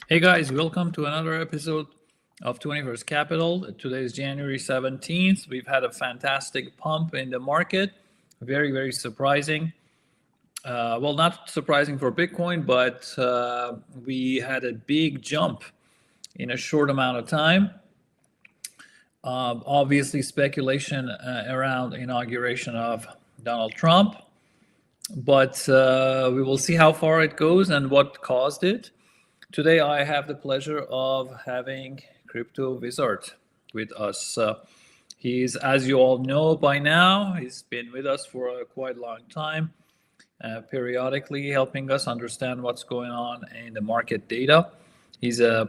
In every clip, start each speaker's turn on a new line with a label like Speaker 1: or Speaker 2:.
Speaker 1: Hey guys, welcome to another episode of 21st Capital. Today is January 17th. We've had a fantastic pump in the market. Very, very surprising. Well, not surprising for Bitcoin, but we had a big jump in a short amount of time. Obviously, speculation around inauguration of Donald Trump, but we will see how far it goes and what caused it. Today, I have the pleasure of having Crypto Wizard with us. He's, as you all know by now, he's been with us for a quite long time, periodically helping us understand what's going on in the market data. He's a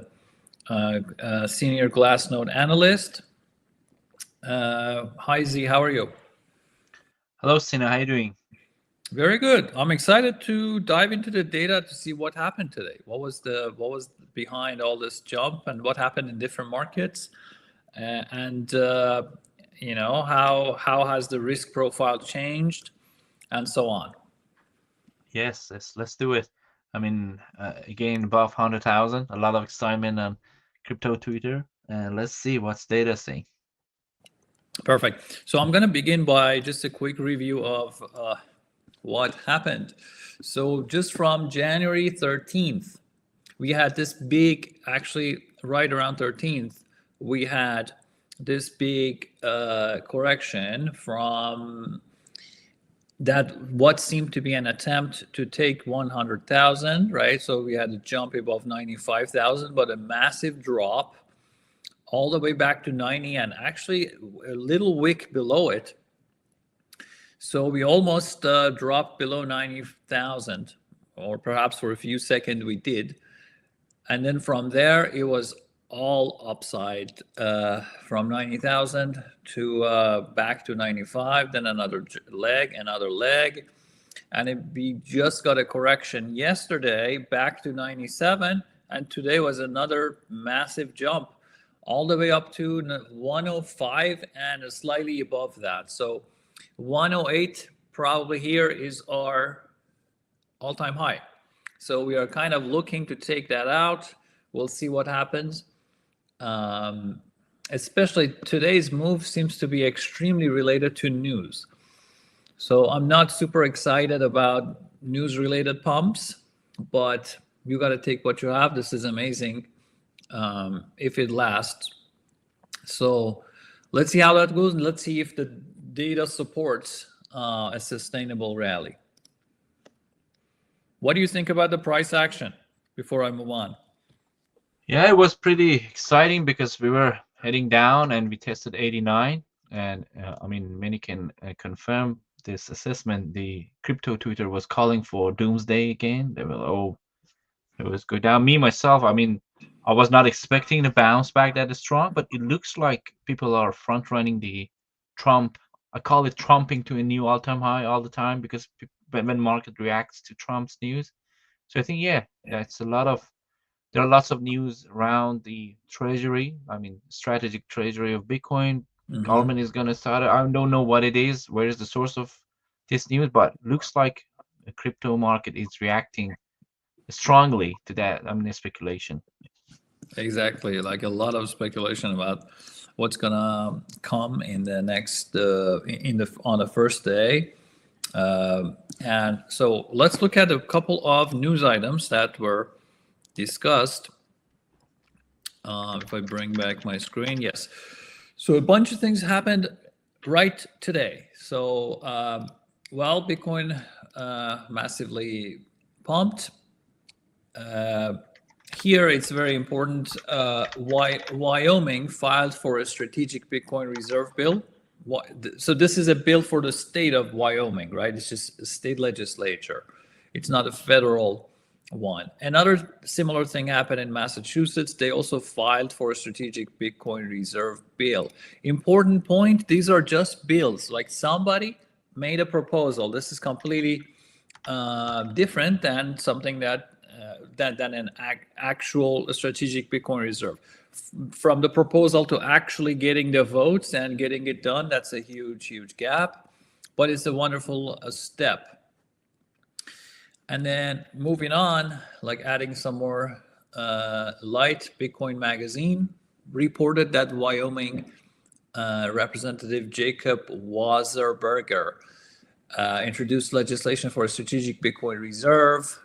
Speaker 1: senior Glassnode Analyst. Hi Z, how are you?
Speaker 2: Hello, Sina. How are you doing?
Speaker 1: Very good. I'm excited to dive into the data to see what happened today. What was behind all this jump and what happened in different markets, and how has the risk profile changed, and so on.
Speaker 2: Yes, let's do it. Again, above 100,000, a lot of excitement on crypto Twitter. And let's see what's data saying.
Speaker 1: Perfect. So I'm going to begin by just a quick review of what happened. So just from January 13th, we had this big, actually right around 13th, we had this big correction from that what seemed to be an attempt to take 100,000, right? So we had a jump above 95,000, but a massive drop all the way back to 90 and actually a little wick below it. So we almost dropped below 90,000, or perhaps for a few seconds we did. And then from there, it was all upside from 90,000 to back to 95, then another leg, another leg. And we just got a correction yesterday back to 97. And today was another massive jump all the way up to 105 and slightly above that. So 108 probably here is our all-time high. So we are kind of looking to take that out. We'll see what happens. Especially today's move seems to be extremely related to news. So I'm not super excited about news-related pumps, but you got to take what you have. This is amazing if it lasts. So let's see how that goes, and let's see if the data supports a sustainable rally. What do you think about the price action before I move on?
Speaker 2: Yeah, it was pretty exciting because we were heading down and we tested 89. And many can confirm this assessment. The crypto Twitter was calling for doomsday again. They were, it was go down. Me, myself, I was not expecting the bounce back that is strong, but it looks like people are front running the Trump. I call it trumping to a new all-time high all the time because when market reacts to Trump's news. So I think, yeah, there are lots of news around the treasury. Strategic treasury of Bitcoin.
Speaker 1: Mm-hmm.
Speaker 2: Government is going to start. I don't know what it is. Where is the source of this news? But looks like the crypto market is reacting strongly to that. Speculation.
Speaker 1: Exactly, like a lot of speculation about what's gonna come in the next in the on the first day. And so let's look at a couple of news items that were discussed. If I bring back my screen, yes. So a bunch of things happened right today. So, Bitcoin massively pumped. Here, it's very important. Wyoming filed for a strategic Bitcoin reserve bill. So this is a bill for the state of Wyoming, right? It's just a state legislature. It's not a federal one. Another similar thing happened in Massachusetts. They also filed for a strategic Bitcoin reserve bill. Important point, these are just bills. Like somebody made a proposal. This is completely different than something that than an actual strategic Bitcoin reserve. From the proposal to actually getting the votes and getting it done, that's a huge, huge gap, but it's a wonderful step. And then moving on, like adding some more Light Bitcoin magazine reported that Wyoming Representative Jacob Wasserberger introduced legislation for a strategic Bitcoin reserve.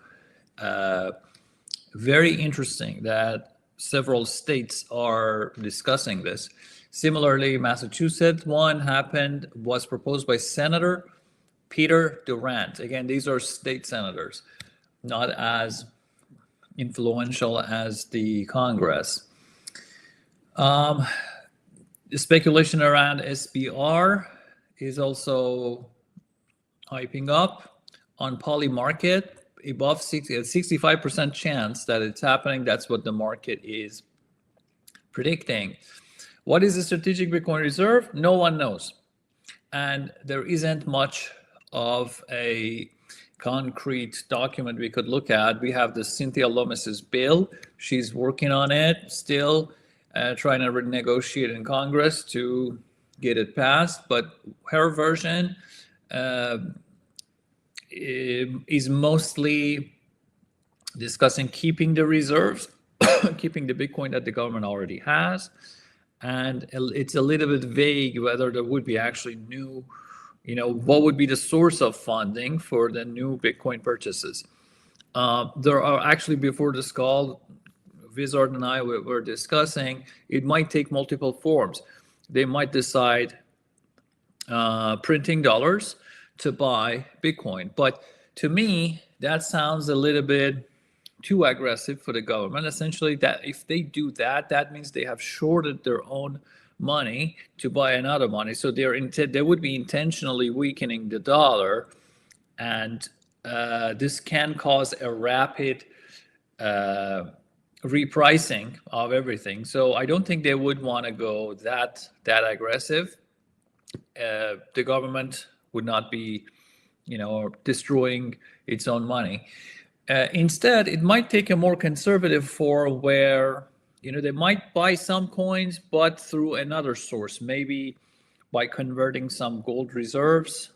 Speaker 1: Very interesting that several states are discussing this. Similarly, Massachusetts one was proposed by Senator Peter Durant. Again, these are state senators, not as influential as the Congress. The speculation around SBR is also hyping up on Poly Market above 65% chance that it's happening. That's what the market is predicting. What is a strategic Bitcoin reserve? No one knows. And there isn't much of a concrete document we could look at. We have the Cynthia Lomas's bill. She's working on it still, trying to negotiate in Congress to get it passed. But her version is mostly discussing keeping the reserves, keeping the Bitcoin that the government already has. And it's a little bit vague whether there would be actually new, what would be the source of funding for the new Bitcoin purchases. There are actually, before this call, Wizard and I were discussing, it might take multiple forms. They might decide printing dollars to buy Bitcoin. But to me, that sounds a little bit too aggressive for the government. Essentially, that if they do that, that means they have shorted their own money to buy another money. So they would be intentionally weakening the dollar, and this can cause a rapid repricing of everything. So I don't think they would want to go that aggressive. The government would not be, destroying its own money. Instead, it might take a more conservative form where, they might buy some coins, but through another source, maybe by converting some gold reserves,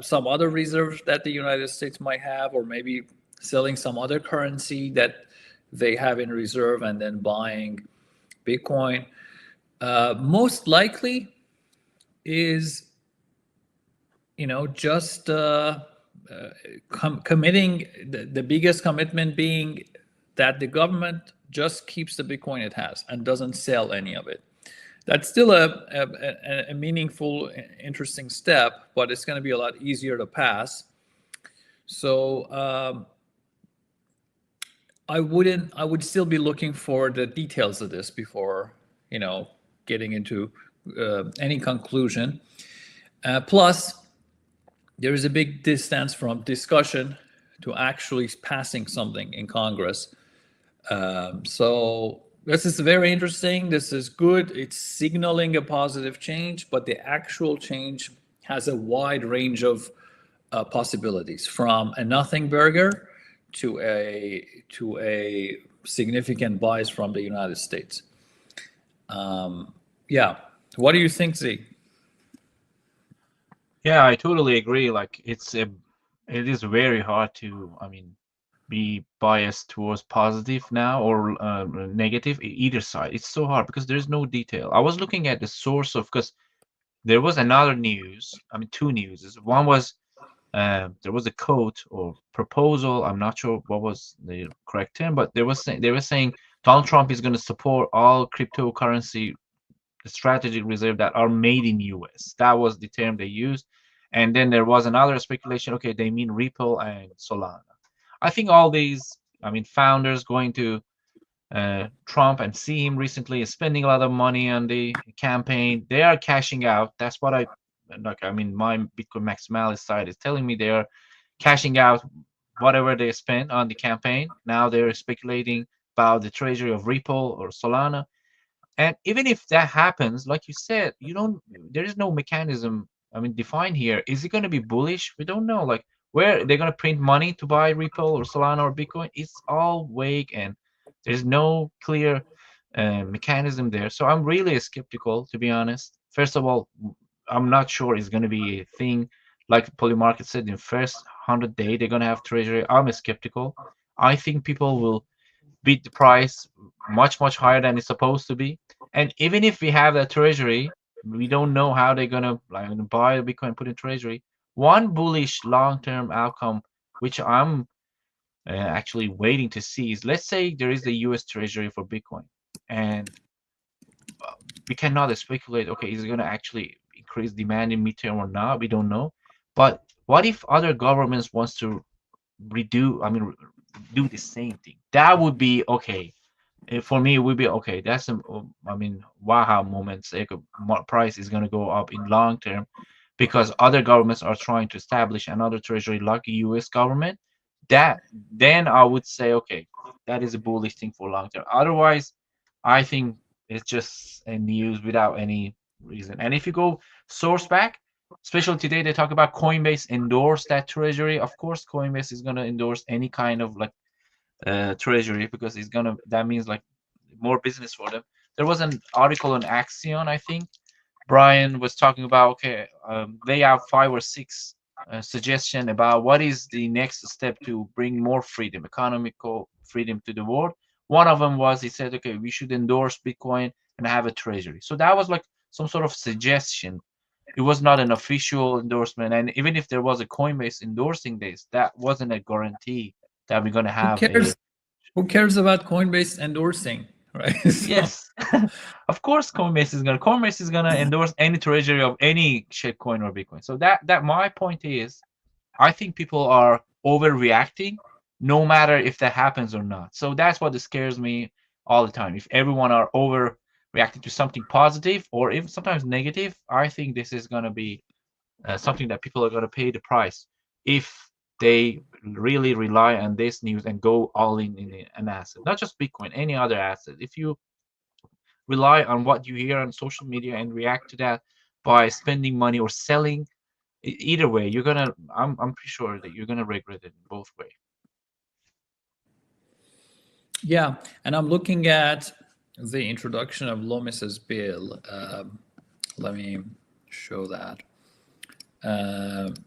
Speaker 1: some other reserves that the United States might have, or maybe selling some other currency that they have in reserve and then buying Bitcoin. Most likely is, just committing, the biggest commitment being that the government just keeps the Bitcoin it has and doesn't sell any of it. That's still a meaningful, interesting step, but it's going to be a lot easier to pass. So I would still be looking for the details of this before, getting into any conclusion. Plus, there is a big distance from discussion to actually passing something in Congress. So this is very interesting. This is good. It's signaling a positive change, but the actual change has a wide range of possibilities, from a nothing burger to a significant buys from the United States. Yeah. What do you think, Z?
Speaker 2: Yeah, I totally agree. Like it is very hard to, be biased towards positive now or negative, either side. It's so hard because there's no detail. I was looking at the source of, because there was another news, two news. One was there was a quote or proposal. I'm not sure what was the correct term, but they were saying Donald Trump is going to support all cryptocurrency strategic reserve that are made in US. That was the term they used. And then there was another speculation. Okay, they mean Ripple and Solana. I think all these, founders going to Trump and see him recently is spending a lot of money on the campaign. They are cashing out. That's what my Bitcoin Maximalist side is telling me. They are cashing out whatever they spent on the campaign. Now they're speculating about the treasury of Ripple or Solana. And even if that happens, like you said, there is no mechanism, defined here. Is it going to be bullish? We don't know. Like, where they're going to print money to buy Ripple or Solana or Bitcoin? It's all vague, and there's no clear mechanism there. So I'm really skeptical, to be honest. First of all, I'm not sure it's going to be a thing. Like Polymarket said, in first 100 days, they're going to have treasury. I'm skeptical. I think people will beat the price much higher than it's supposed to be. And even if we have a treasury, we don't know how they're gonna like buy Bitcoin, put in treasury. One bullish long-term outcome, which I'm actually waiting to see, is let's say there is the U.S. Treasury for Bitcoin, and we cannot speculate. Okay, is it gonna actually increase demand in midterm or not? We don't know. But what if other governments wants to do the same thing? That would be okay. For me, it would be okay. That's wow moments. Like, price is going to go up in long term because other governments are trying to establish another treasury like the U.S. government. That then I would say okay, that is a bullish thing for long term. Otherwise, I think it's just a news without any reason. And if you go source back, especially today, they talk about Coinbase endorsed that treasury. Of course, Coinbase is going to endorse any kind of like treasury because that means like more business for them. There was an article on Axion, I think. Brian was talking about okay, they have 5 or 6 suggestion about what is the next step to bring more freedom, economical freedom to the world. One of them was he said, okay, we should endorse Bitcoin and have a treasury. So that was like some sort of suggestion. It was not an official endorsement, and even if there was a Coinbase endorsing this, that wasn't a guarantee that we're going to
Speaker 1: Who
Speaker 2: have a
Speaker 1: cares? Who cares about Coinbase endorsing, right?
Speaker 2: yes. Of course Coinbase is gonna endorse any treasury of any shitcoin or Bitcoin. So that my point is, I think people are overreacting no matter if that happens or not. So that's what scares me all the time. If everyone are overreacting to something positive or even sometimes negative, I think this is gonna be something that people are gonna pay the price if they really rely on this news and go all in an asset, not just Bitcoin, any other asset. If you rely on what you hear on social media and react to that by spending money or selling, either way you're gonna I'm pretty sure that you're gonna regret it in both ways.
Speaker 1: Yeah, and I'm looking at the introduction of Lomis's bill. Let me show that.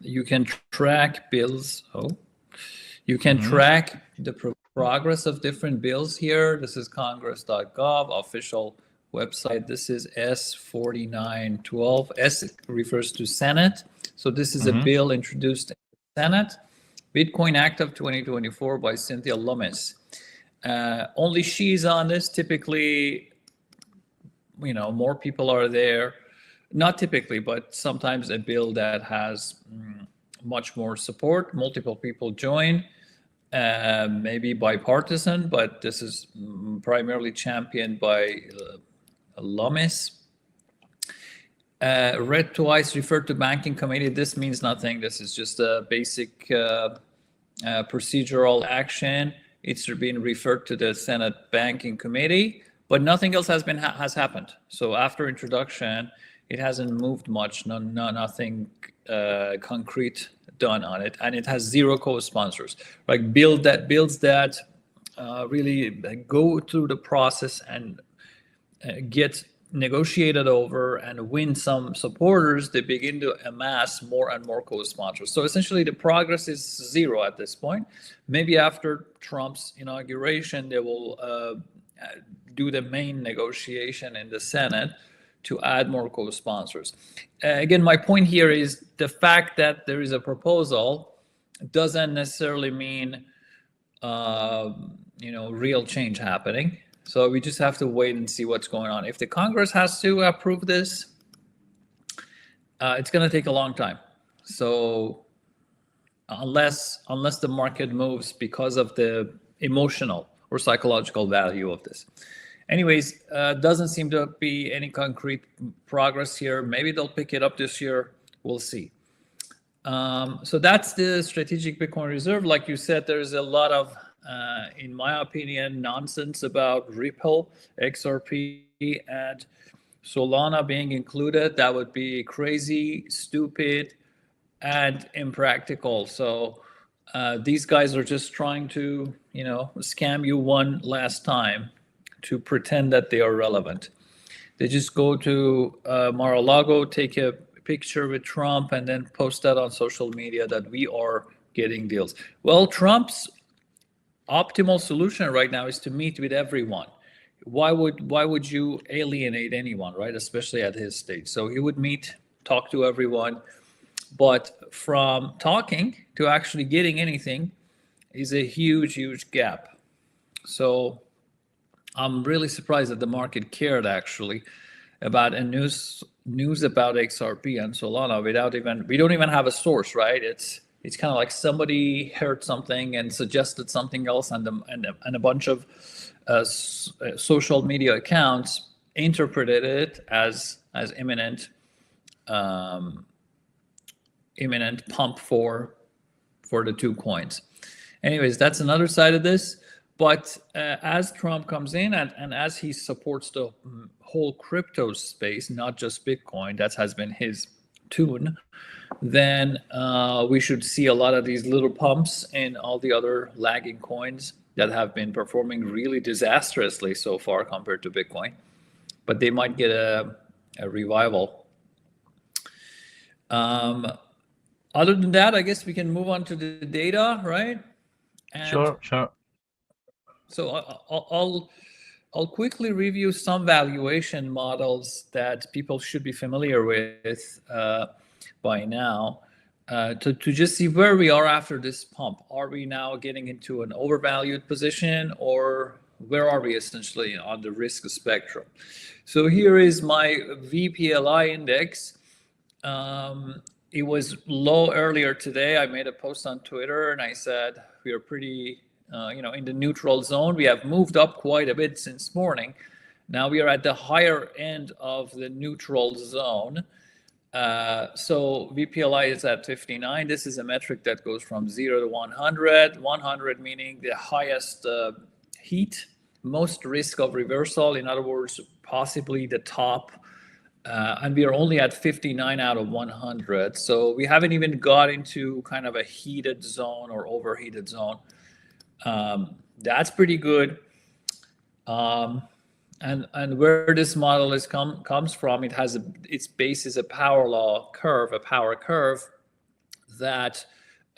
Speaker 1: You can track bills. You can track the progress of different bills here. This is congress.gov official website. This is S4912. S refers to Senate. So this is a bill introduced in the Senate. Bitcoin Act of 2024 by Cynthia Lummis. Only she's on this. Typically, more people are there. Not typically, but sometimes a bill that has much more support, multiple people join, maybe bipartisan, but this is primarily championed by Lummis. Read twice, referred to banking committee. This means nothing. This is just a basic procedural action. It's been referred to the Senate Banking Committee, but nothing else has happened. So after introduction, it hasn't moved much. Nothing concrete done on it, and it has 0 co-sponsors. Like bills that really go through the process and get negotiated over and win some supporters, they begin to amass more and more co-sponsors. So essentially the progress is 0 at this point. Maybe after Trump's inauguration, they will do the main negotiation in the Senate to add more co-sponsors. Again, my point here is the fact that there is a proposal doesn't necessarily mean real change happening. So we just have to wait and see what's going on. If the Congress has to approve this, it's going to take a long time. So unless the market moves because of the emotional or psychological value of this. Anyways, doesn't seem to be any concrete progress here. Maybe they'll pick it up this year. We'll see. So that's the strategic Bitcoin reserve. Like you said, there's a lot of in my opinion, nonsense about Ripple, XRP, and Solana being included. That would be crazy, stupid, and impractical. So these guys are just trying to, scam you one last time to pretend that they are relevant. They just go to Mar-a-Lago, take a picture with Trump, and then post that on social media that we are getting deals. Well, Trump's optimal solution right now is to meet with everyone. Why would you alienate anyone, right? Especially at his stage. So he would meet, talk to everyone, but from talking to actually getting anything is a huge gap. So I'm really surprised that the market cared actually about a news about XRP and Solana without even, we don't even have a source, right? It's kind of like somebody heard something and suggested something else, and a bunch of social media accounts interpreted it as imminent pump for the two coins. Anyways, that's another side of this. But as Trump comes in and as he supports the whole crypto space, not just Bitcoin, that has been his tune, then we should see a lot of these little pumps in all the other lagging coins that have been performing really disastrously so far compared to Bitcoin. But they might get a revival. Other than that, I guess we can move on to the data, right? And
Speaker 2: Sure.
Speaker 1: So I'll quickly review some valuation models that people should be familiar with by now to just see where we are after this pump. Are we now getting into an overvalued position, or where are we essentially on the risk spectrum? So here is my VPLI index. It was low earlier today. I made a post on Twitter and I said we are pretty in the neutral zone. We have moved up quite a bit since morning. Now we are at the higher end of the neutral zone. So VPLI is at 59. This is a metric that goes from 0 to 100. 100 meaning the highest heat, most risk of reversal. In other words, possibly the top. And we are only at 59 out of 100. So we haven't even got into kind of a heated zone or overheated zone. That's pretty good. And where this model comes from, it has its base is a power curve that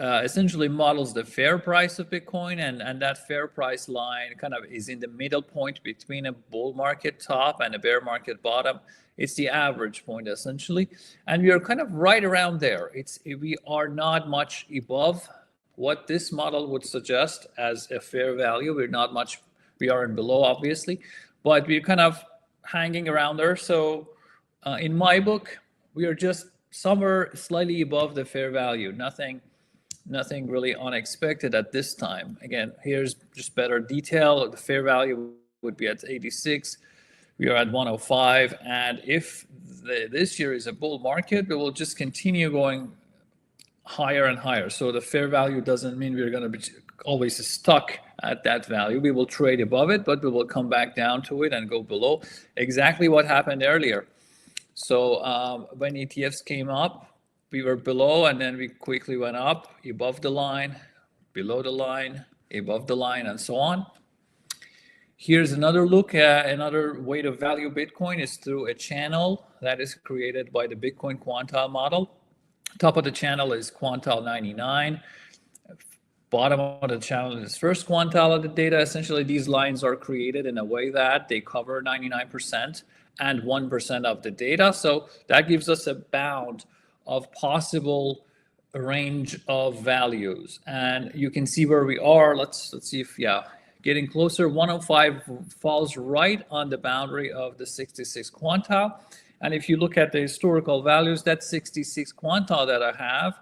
Speaker 1: essentially models the fair price of Bitcoin, and that fair price line kind of is in the middle point between a bull market top and a bear market bottom. It's the average point essentially, and we are kind of right around there. We are not much above what this model would suggest as a fair value. We aren't below obviously, but we're kind of hanging around there. So in my book, we are just somewhere slightly above the fair value. Nothing really unexpected at this time. Again, here's just better detail. The fair value would be at 86. We are at 105. And if this year is a bull market, we will just continue going higher and higher. So the fair value doesn't mean we're going to be always stuck at that value. We will trade above it, but we will come back down to it and go below. Exactly what happened earlier. So when ETFs came up, we were below, and then we quickly went up, above the line, below the line, above the line, and so on. Here's another look at another way to value Bitcoin is through a channel that is created by the Bitcoin quantile model. Top of the channel is quantile 99. Bottom of the channel is first quantile of the data. Essentially, these lines are created in a way that they cover 99% and 1% of the data. So that gives us a bound of possible range of values. And you can see where we are. Let's see if, getting closer. 105 falls right on the boundary of the 66 quantile. And if you look at the historical values, that 66 quantile that I have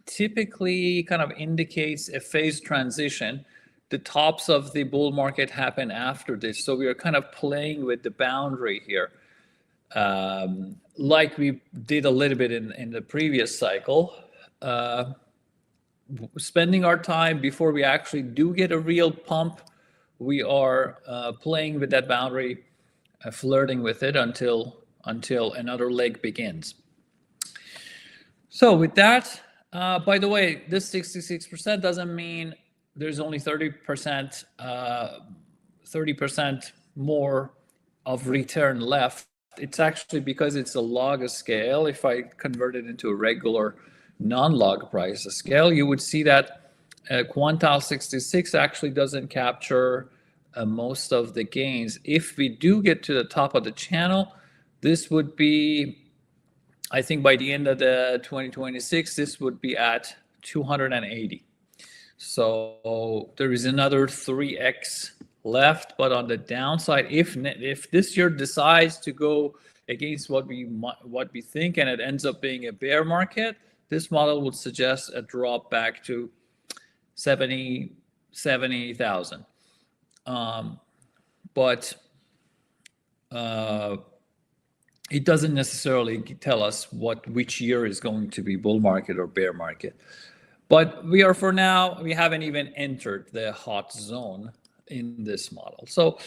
Speaker 1: typically kind of indicates a phase transition. The tops of the bull market happen after this. So we are kind of playing with the boundary here, like we did a little bit in the previous cycle, spending our time before we actually do get a real pump. We are playing with that boundary, flirting with it until another leg begins. So with that, by the way, this 66% doesn't mean there's only 30% more of return left. It's actually because it's a log scale. If I convert it into a regular non-log price scale, you would see that Quantile 66 actually doesn't capture most of the gains. If we do get to the top of the channel, this would be, I think by the end of the 2026, this would be at 280. So there is another 3x left, but on the downside, if this year decides to go against what we think and it ends up being a bear market, this model would suggest a drop back to 70,000. But it doesn't necessarily tell us which year is going to be bull market or bear market. But we are, for now, we haven't even entered the hot zone in this model. So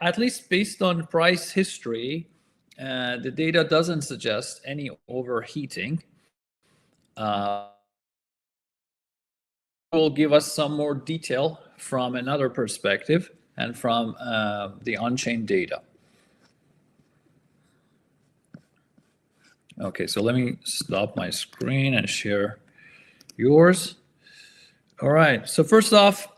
Speaker 1: at least based on price history, the data doesn't suggest any overheating. Will give us some more detail from another perspective and from the on-chain data. Okay, so let me stop my screen and share yours. All right, so first off,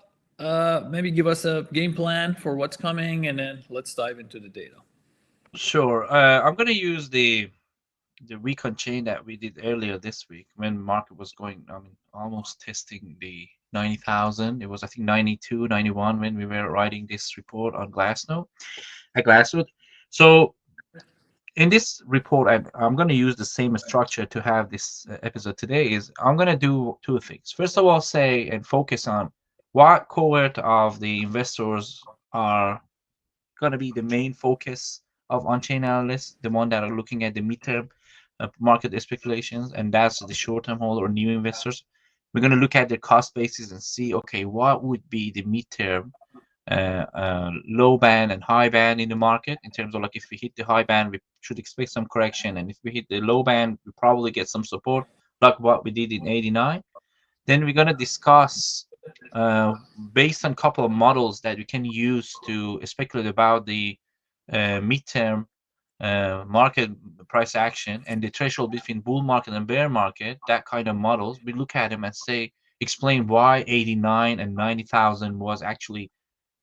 Speaker 1: maybe give us a game plan for what's coming, and then let's dive into the data.
Speaker 2: Sure. I'm going to use the week on chain that we did earlier this week when market was going, I mean, almost testing the 90,000. It was, I think, 92, 91 when we were writing this report on Glassnode. So in this report, I'm going to use the same structure to have this episode today. Is I'm going to do two things. First of all, say and focus on what cohort of the investors are going to be the main focus of on-chain analysts, the one that are looking at the midterm market speculations, and that's the short-term hold or new investors. We're going to look at the cost basis and see, okay, what would be the midterm low band and high band in the market in terms of, like, if we hit the high band, we should expect some correction, and if we hit the low band, we probably get some support, like what we did in 89. Then we're going to discuss based on a couple of models that we can use to speculate about the midterm market price action and the threshold between bull market and bear market, that kind of models. We look at them and say, explain why 89 and 90,000 was actually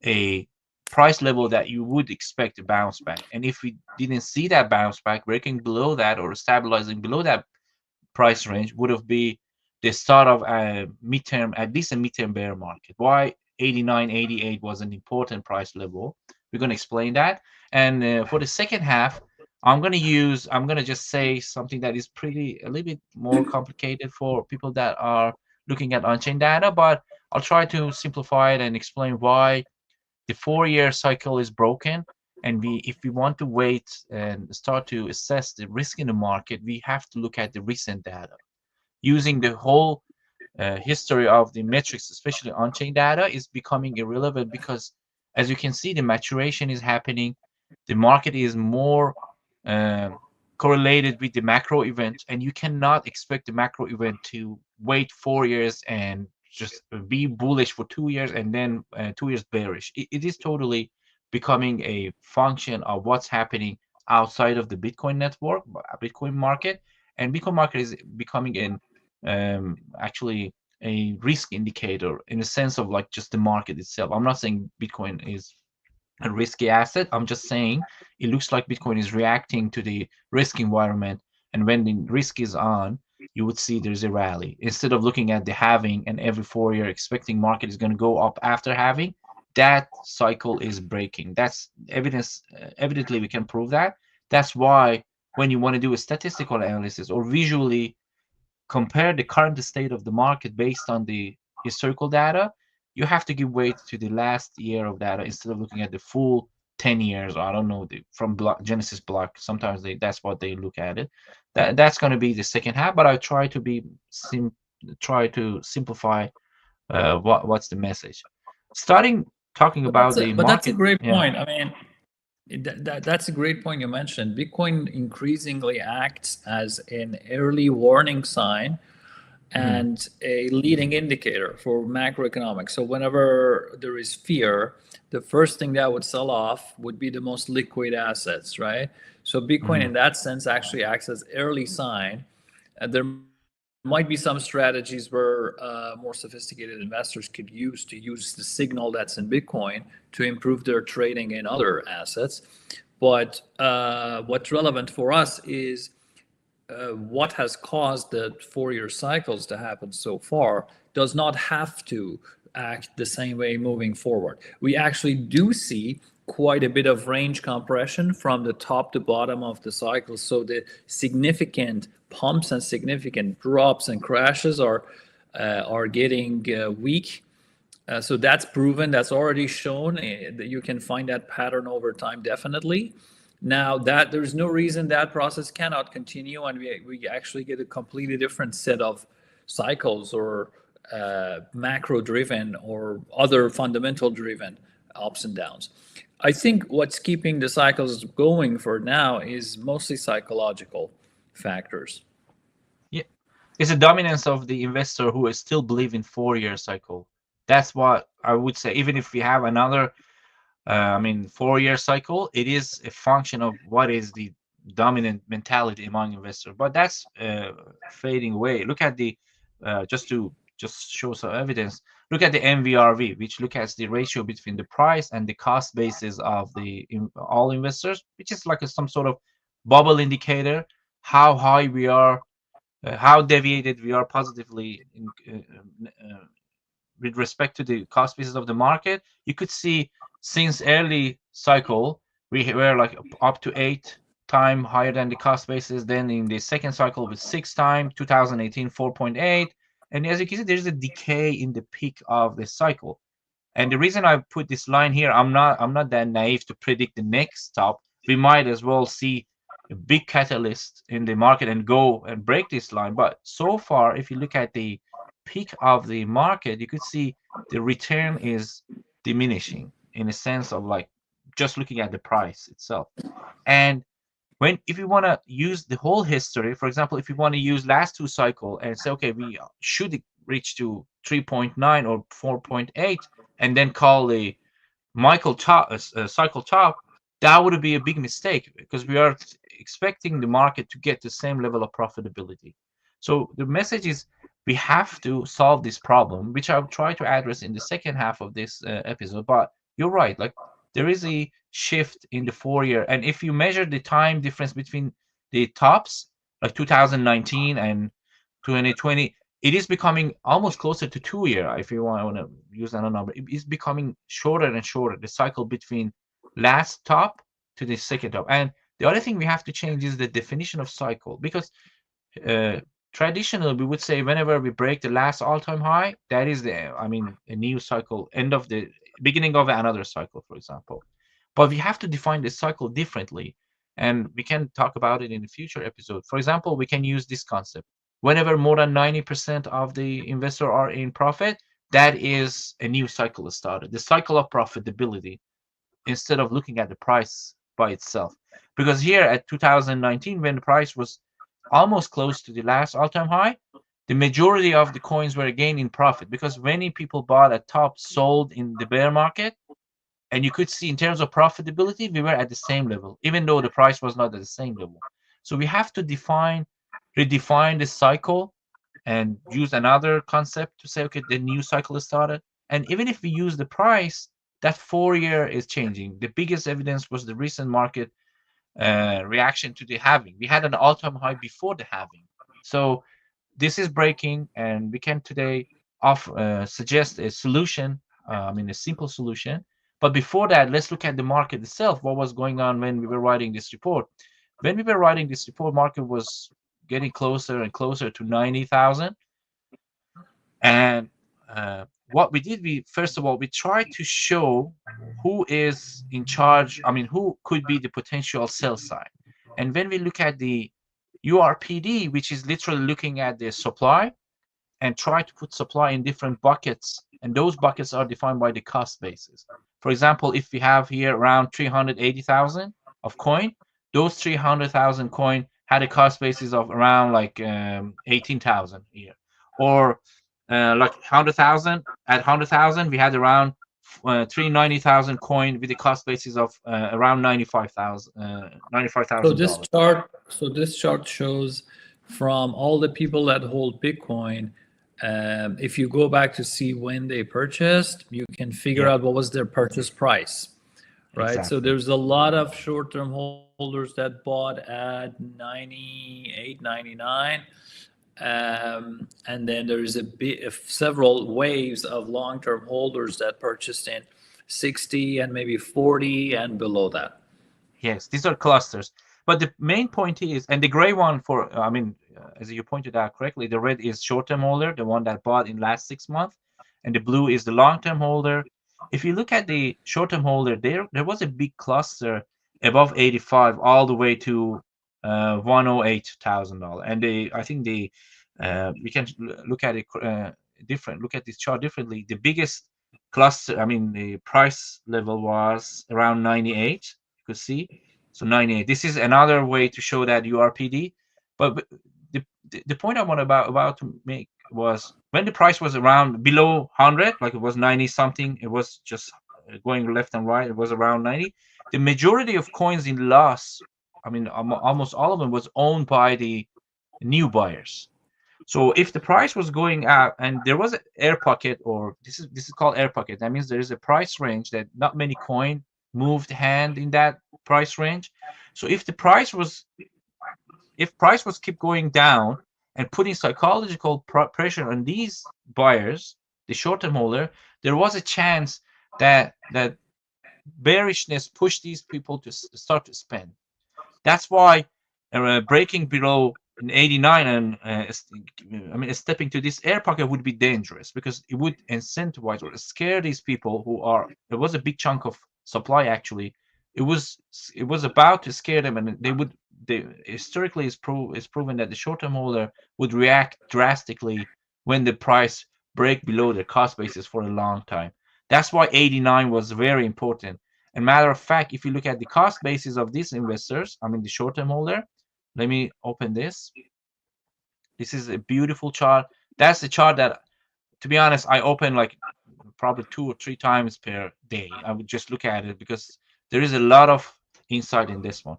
Speaker 2: a price level that you would expect to bounce back. And if we didn't see that bounce back, breaking below that or stabilizing below that price range would have been the start of a midterm, at least a midterm bear market. Why 89, 88 was an important price level. We're going to explain that. And for the second half, I'm going to just say something that is a little bit more complicated for people that are looking at on-chain data, but I'll try to simplify it and explain why the 4-year cycle is broken. And if we want to wait and start to assess the risk in the market, we have to look at the recent data. Using the whole history of the metrics, especially on-chain data, is becoming irrelevant because, as you can see, the maturation is happening. The market is more correlated with the macro event, and you cannot expect the macro event to wait 4 years and just be bullish for 2 years and then 2 years bearish. It is totally becoming a function of what's happening outside of the Bitcoin network, Bitcoin market, and Bitcoin market is becoming actually a risk indicator in the sense of, like, just the market itself. I'm not saying Bitcoin is a risky asset. I'm just saying it looks like Bitcoin is reacting to the risk environment, and when the risk is on, you would see there's a rally. Instead of looking at the halving and every 4 year expecting market is going to go up after halving, that cycle is breaking. That's evidence. Evidently, we can prove that. That's why when you want to do a statistical analysis or visually compare the current state of the market based on the historical data, you have to give weight to the last year of data instead of looking at the full 10 years. I don't know, from Genesis block. Sometimes that's what they look at it. That's going to be the second half, but I try to simplify what's the message. Starting talking about the market.
Speaker 1: But that's a great point. I mean, that's a great point you mentioned. Bitcoin increasingly acts as an early warning sign and a leading indicator for macroeconomics. So whenever there is fear, the first thing that would sell off would be the most liquid assets, right? So Bitcoin in that sense actually acts as early sign. There might be some strategies where more sophisticated investors could use the signal that's in Bitcoin to improve their trading in other assets. But what's relevant for us is what has caused the four-year cycles to happen so far does not have to act the same way moving forward. We actually do see quite a bit of range compression from the top to bottom of the cycle. So the significant pumps and significant drops and crashes are getting weak. So that's proven, that's already shown that you can find that pattern over time, definitely. Now that there's no reason that process cannot continue, and we actually get a completely different set of cycles or macro driven or other fundamental driven ups and downs. I think what's keeping the cycles going for now is mostly psychological factors.
Speaker 2: Yeah, it's a dominance of the investor who is still believe in 4-year cycle. That's what I would say. Even if we have another 4-year cycle, it is a function of what is the dominant mentality among investors. But that's fading away. Look at the just show some evidence. Look at the MVRV, which look at the ratio between the price and the cost basis of the all investors, which is like some sort of bubble indicator, how high we are, how deviated we are positively with respect to the cost basis of the market. You could see since early cycle, we were like up to 8 times higher than the cost basis. Then in the second cycle with 6 times, 2018, 4.8. And as you can see, there's a decay in the peak of the cycle. And the reason I put this line here, I'm not that naive to predict the next stop. We might as well see a big catalyst in the market and go and break this line. But so far, if you look at the peak of the market, you could see the return is diminishing in a sense of like just looking at the price itself. And if you want to use the whole history, for example, if you want to use last 2 cycle and say, okay, we should reach to 3.9 or 4.8 and then call the cycle top, that would be a big mistake because we are expecting the market to get the same level of profitability. So the message is we have to solve this problem, which I'll try to address in the second half of this episode. But you're right, like there is a shift in the 4-year, and if you measure the time difference between the tops, like 2019 and 2020, it is becoming almost closer to 2-year. If you want to use that number, it is becoming shorter and shorter. The cycle between last top to the second top, and the other thing we have to change is the definition of cycle, because traditionally we would say whenever we break the last all-time high, that is a new cycle, end of the beginning of another cycle, for example. But we have to define the cycle differently, and we can talk about it in a future episode. For example, we can use this concept: whenever more than 90% of the investor are in profit, that is a new cycle started, the cycle of profitability, instead of looking at the price by itself. Because here at 2019, when the price was almost close to the last all-time high, the majority of the coins were again in profit because many people bought at top, sold in the bear market, and you could see in terms of profitability, we were at the same level, even though the price was not at the same level. So we have to redefine the cycle and use another concept to say, okay, the new cycle is started. And even if we use the price, that 4-year is changing. The biggest evidence was the recent market reaction to the halving. We had an all-time high before the halving. So this is breaking, and we can today suggest a solution, a simple solution. But before that, let's look at the market itself. What was going on when we were writing this report? When we were writing this report, market was getting closer and closer to 90,000. And what we did, first of all, we tried to show who is in charge, who could be the potential sell side. And when we look at the URPD, which is literally looking at the supply and try to put supply in different buckets, and those buckets are defined by the cost basis. For example, if we have here around 380,000 of coin, those 300,000 coin had a cost basis of around like 18,000 here. Or like 100,000, at 100,000 we had around 390,000 coin with a cost basis of around $95,000.
Speaker 1: So this chart shows from all the people that hold Bitcoin, if you go back to see when they purchased, you can figure
Speaker 2: Yeah,
Speaker 1: out what was their purchase price, right? So
Speaker 2: exactly.
Speaker 1: there's a lot of short-term holders that bought at 98, 99. And then there is a bit, several waves of long-term holders that purchased in 60 and maybe 40 and below that.
Speaker 2: Yes, these are clusters. But the main point is, and the gray one for, I mean, as you pointed out correctly, the red is short-term holder, the one that bought in last 6 months, and the blue is the long-term holder. If you look at the short-term holder, there was a big cluster above 85 all the way to $108,000. And I think we can look at it different, look at this chart differently. The biggest cluster, I mean, the price level was around 98. You could see. So 98. This is another way to show that URPD. But the point I want about to make was when the price was around below 100, like it was 90 something, it was just going left and right. It was around 90. The majority of coins in loss, I mean, almost all of them was owned by the new buyers. So if the price was going up and there was an air pocket, or this is called air pocket, that means there is a price range that not many coin moved hand in that price range. So if price was keep going down and putting psychological pressure on these buyers, the short-term holder, there was a chance that bearishness pushed these people to start to spend. That's why breaking below an 89 and I mean stepping to this air pocket would be dangerous because it would incentivize or scare these people who are. There was a big chunk of supply actually. It was about to scare them, and they historically is proven that the short-term holder would react drastically when the price break below their cost basis for a long time. That's why 89 was very important. And matter of fact, if you look at the cost basis of these investors, I mean the short-term holder, let me open this. This is a beautiful chart. That's the chart that, to be honest, I open like probably 2 or 3 times per day. I would just look at it because there is a lot of insight in this one.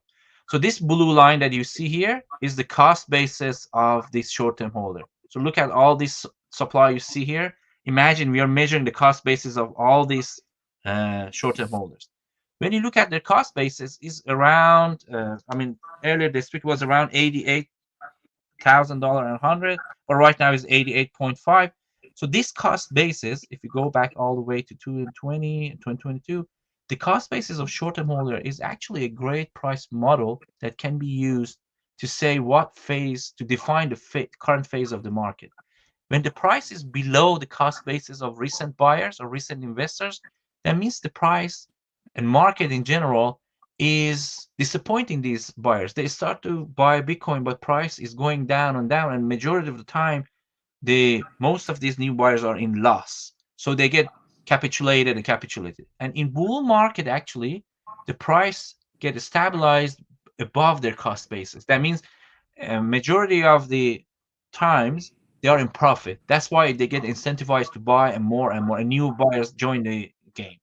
Speaker 2: So this blue line that you see here is the cost basis of this short-term holder. So look at all this supply you see here. Imagine we are measuring the cost basis of all these short-term holders. When you look at their cost basis, is around. I mean, earlier this week was around $88,000 and 100, but right now is 88.5. So this cost basis, if you go back all the way to 2022, the cost basis of short-term holder is actually a great price model that can be used to say what phase, to define the current phase of the market. When the price is below the cost basis of recent buyers or recent investors, that means the price and market in general is disappointing these buyers. They start to buy Bitcoin, but price is going down and down, and majority of the time, most of these new buyers are in loss. So they get capitulated and capitulated. And in bull market, actually, the price gets stabilized above their cost basis. That means a majority of the times they are in profit. That's why they get incentivized to buy and more, and new buyers join the game.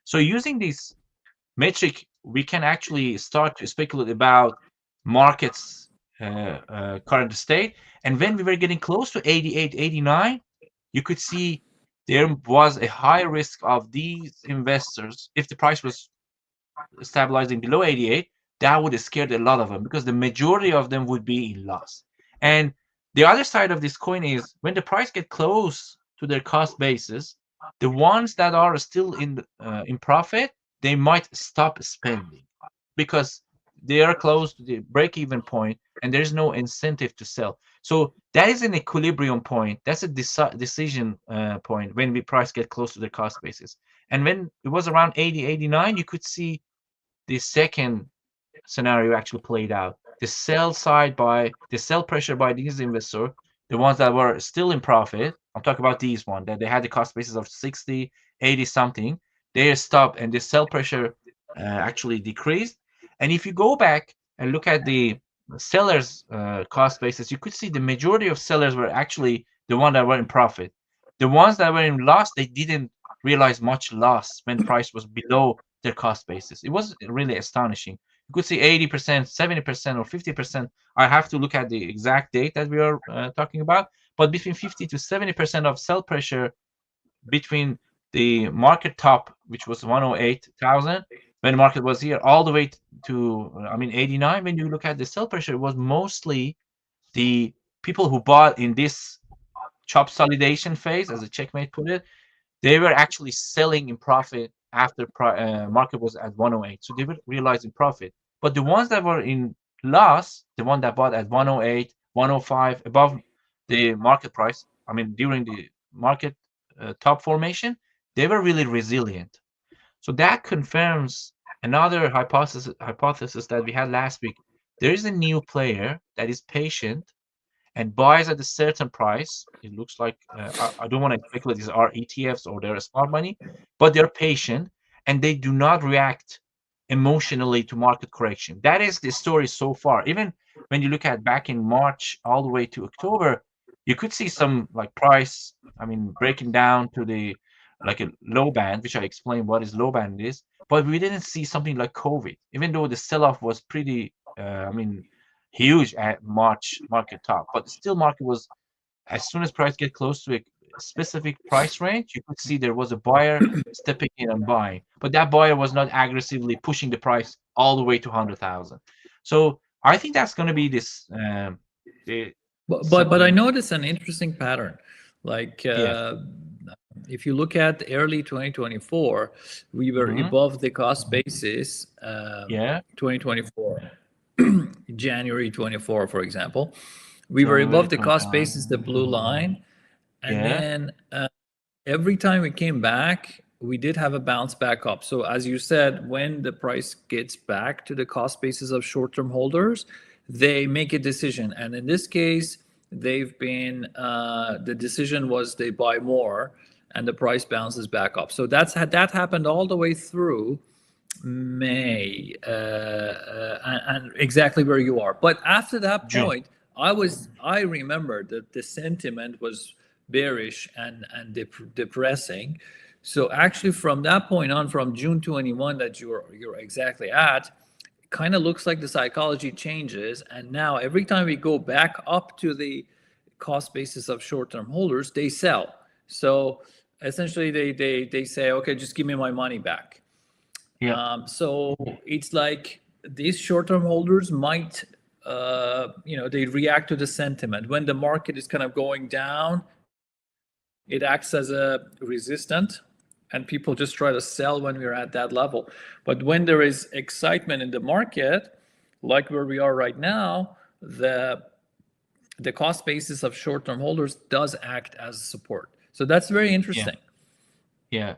Speaker 2: So using this metric, we can actually start to speculate about markets current state. And when we were getting close to 88, 89, you could see there was a high risk of these investors. If the price was stabilizing below 88, that would have scared a lot of them because the majority of them would be in loss. And the other side of this coin is when the price get close to their cost basis, the ones that are still in profit, they might stop spending because they are close to the break-even point and there is no incentive to sell. So that is an equilibrium point. That's a decision point when the price get close to the cost basis. And when it was around 80, 89, you could see the second scenario actually played out. The sell pressure by these investors, the ones that were still in profit, I'm talking about these ones that they had the cost basis of 60, 80 something, they stopped and the sell pressure actually decreased. And if you go back and look at the sellers' cost basis, you could see the majority of sellers were actually the ones that were in profit. The ones that were in loss, they didn't realize much loss when price was below their cost basis. It was really astonishing. You could see 80%, 70%, or 50%. I have to look at the exact date that we are talking about. But between 50 to 70% of sell pressure between the market top, which was 108,000 when the market was here, all the way to, I mean, 89. When you look at the sell pressure, it was mostly the people who bought in this chop solidation phase, as the checkmate put it. They were actually selling in profit after market was at 108, so they were realizing profit. But the ones that were in loss, the one that bought at 108, 105, above the market price, I mean during the market top formation, they were really resilient. So that confirms another hypothesis that we had last week. There is a new player that is patient and buys at a certain price. It looks like I don't want to speculate these are ETFs or they're smart money, but they're patient and they do not react emotionally to market correction. That is the story so far. Even when you look at back in March all the way to October, you could see some like price, I mean, breaking down to the like a low band, which I explained what is low band is, but we didn't see something like COVID, even though the sell-off was pretty, I mean, huge at March market top, but still market was, as soon as price get close to a specific price range, you could see there was a buyer stepping in and buying, but that buyer was not aggressively pushing the price all the way to 100,000. So I think that's going to be this the
Speaker 1: But I noticed an interesting pattern. Like
Speaker 2: yeah.
Speaker 1: if you look at early 2024, we were
Speaker 2: Hmm.
Speaker 1: above the cost basis.
Speaker 2: Yeah.
Speaker 1: 2024, January 24, for example, we were
Speaker 2: January
Speaker 1: above the cost
Speaker 2: 25.
Speaker 1: basis, the blue line, and
Speaker 2: Yeah.
Speaker 1: then every time we came back, we did have a bounce back up. So as you said, when the price gets back to the cost basis of short-term holders, they make a decision. And in this case, they've been the decision was they buy more, and the price bounces back up. So that happened all the way through May, and exactly where you are. But after that
Speaker 2: June.
Speaker 1: point, I remember that the sentiment was bearish and depressing. So actually, from that point on, from June 21, that you're exactly at, kind of looks like the psychology changes. And now every time we go back up to the cost basis of short-term holders, they sell. So essentially, they say, okay, just give me my money back.
Speaker 2: Yeah.
Speaker 1: So it's like these short-term holders might, they react to the sentiment. When the market is kind of going down, it acts as a resistant, and people just try to sell when we're at that level. But when there is excitement in the market, like where we are right now, the cost basis of short-term holders does act as support. So that's very
Speaker 2: Yeah.
Speaker 1: interesting.
Speaker 2: Yeah.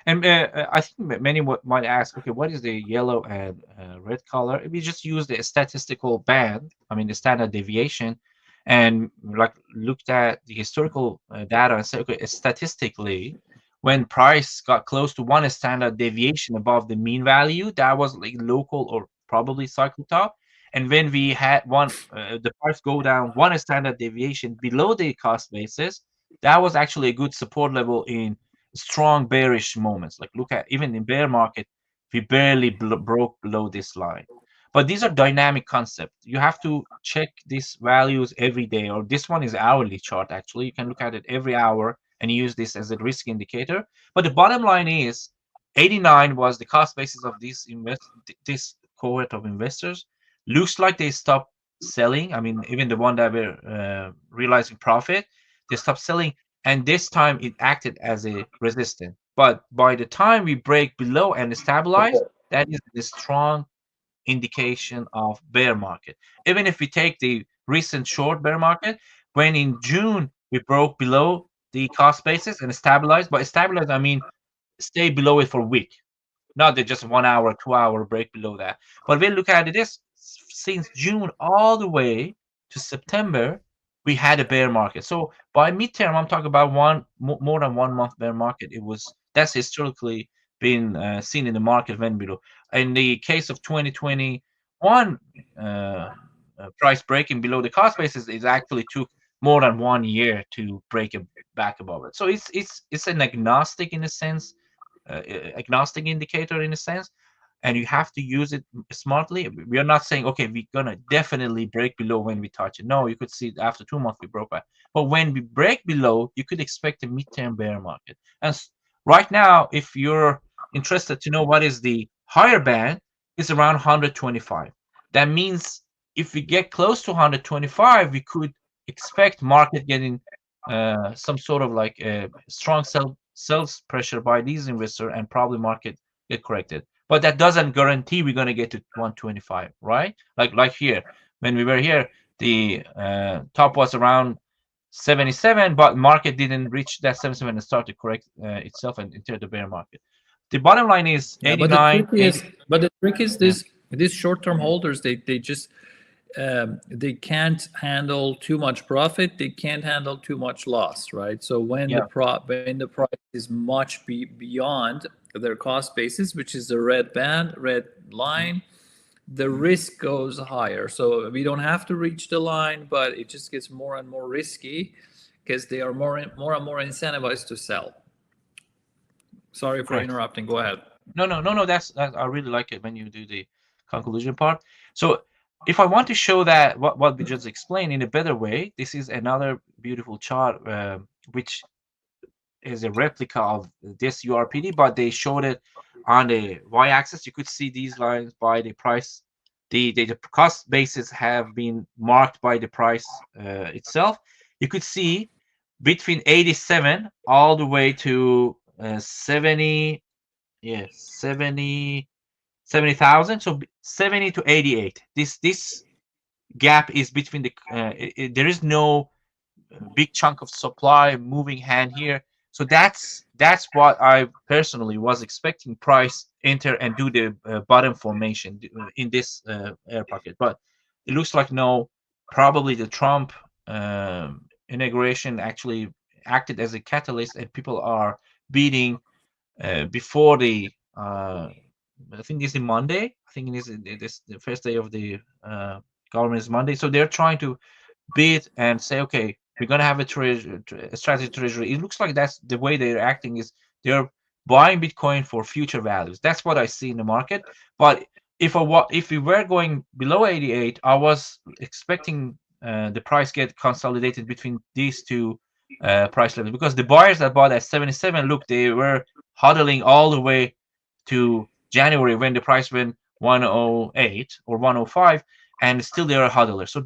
Speaker 2: And I think many might ask, okay, what is the yellow and red color? We just use the statistical band, I mean the standard deviation, and like looked at the historical data and said, okay, statistically, when price got close to one standard deviation above the mean value, that was like local or probably cycle top. And when we had the price go down one standard deviation below the cost basis, that was actually a good support level in strong bearish moments. Like look at even in bear market, we barely broke below this line. But these are dynamic concepts. You have to check these values every day, or this one is hourly chart actually. You can look at it every hour and use this as a risk indicator. But the bottom line is 89 was the cost basis of this cohort of investors. Looks like they stopped selling. I mean, even the one that were realizing profit, they stopped selling, and this time it acted as a resistance. But by the time we break below and stabilize, that is a strong indication of bear market. Even if we take the recent short bear market, when in June we broke below the cost basis and stabilized. By stabilized, I mean stay below it for a week, not that just 1 hour, 2 hour break below that. But we look at it this since June all the way to September, we had a bear market. So by midterm, I'm talking about more than 1 month bear market. That's historically been seen in the market when below. In the case of 2021, price breaking below the cost basis is actually took more than 1 year to break it back above it. So it's an agnostic in a sense, agnostic indicator in a sense. and you have to use it smartly. We are not saying, okay, we're gonna definitely break below when we touch it. No, you could see after 2 months we broke back. But when we break below, you could expect a midterm bear market. And right now, if you're interested to know what is the higher band, it's around 125. That means if we get close to 125, we could expect market getting some sort of like a strong sales pressure by these investors, and probably market get corrected. But that doesn't guarantee we're going to get to 125, right? Like here, when we were here, the top was around 77, but market didn't reach that 77 and start to correct itself and enter the bear market. The bottom line is
Speaker 1: Yeah,
Speaker 2: 89.
Speaker 1: but the trick is
Speaker 2: Yeah.
Speaker 1: these short-term holders, they just they can't handle too much profit, they can't handle too much loss, right? So when
Speaker 2: Yeah.
Speaker 1: when the price is much beyond their cost basis, which is the red band, red line, the risk goes higher. So we don't have to reach the line, but it just gets more and more risky because they are more and more incentivized to sell. Sorry for
Speaker 2: Correct.
Speaker 1: interrupting. Go ahead.
Speaker 2: No. That's I really like it when you do the conclusion part. So if I want to show that what we just explained in a better way, this is another beautiful chart, which is a replica of this URPD, but they showed it on the y-axis. You could see these lines by the price. The cost bases have been marked by the price itself. You could see between 87 all the way to 70, yeah, 70,000. So 70 to 88. This gap is between the there is no big chunk of supply moving hand here. So that's what I personally was expecting price enter and do the bottom formation in this air pocket. But it looks like no, probably the Trump inauguration actually acted as a catalyst, and people are beating before the I think this is Monday. I think it is this the first day of the government is Monday. So they're trying to bid and say, okay, we're gonna have a strategy treasury. It looks like that's the way they're acting, is they're buying Bitcoin for future values. That's what I see in the market. But if we were going below 88, I was expecting the price get consolidated between these two price levels, because the buyers that bought at 77, look, they were hodling all the way to January when the price went 108 or 105, and still they are a hodler. So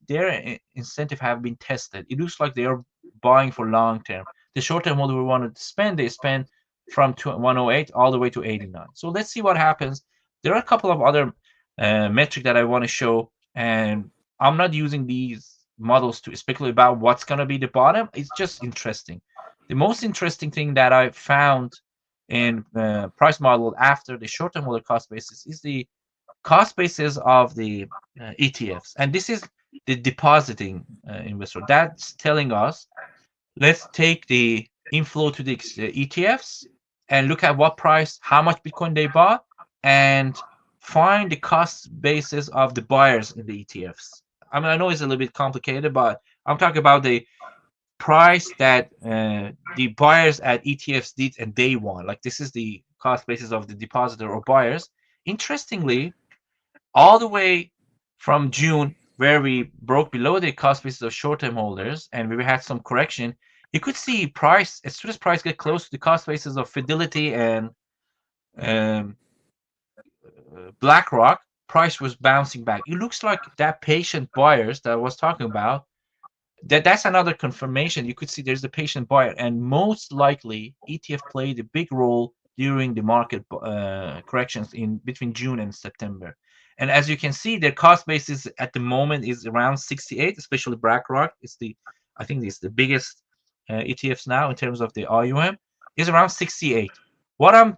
Speaker 2: their incentive have been tested. It looks like they are buying for long term. The short term holder we wanted to spend, they spend from 108 all the way to 89. So let's see what happens. There are a couple of other metrics that I want to show, and I'm not using these models to speculate about what's going to be the bottom. It's just interesting. The most interesting thing that I found in price model after the short-term holder cost basis is the cost basis of the ETFs. And this is the depositing investor. That's telling us, let's take the inflow to the ETFs and look at what price, how much Bitcoin they bought, and find the cost basis of the buyers in the ETFs. I mean, I know it's a little bit complicated, but I'm talking about the price that the buyers at ETFs did and day one. Like, this is the cost basis of the depositor or buyers. Interestingly, all the way from June, where we broke below the cost basis of short-term holders and we had some correction, you could see price, as soon as price get close to the cost basis of Fidelity and BlackRock, price was bouncing back. It looks like that patient buyers that I was talking about, that's another confirmation. You could see there's a patient buyer, and most likely ETF played a big role during the market corrections in between June and September. And as you can see, their cost basis at the moment is around 68, especially BlackRock. I think it's the biggest ETFs now in terms of the IUM, is around 68. What I'm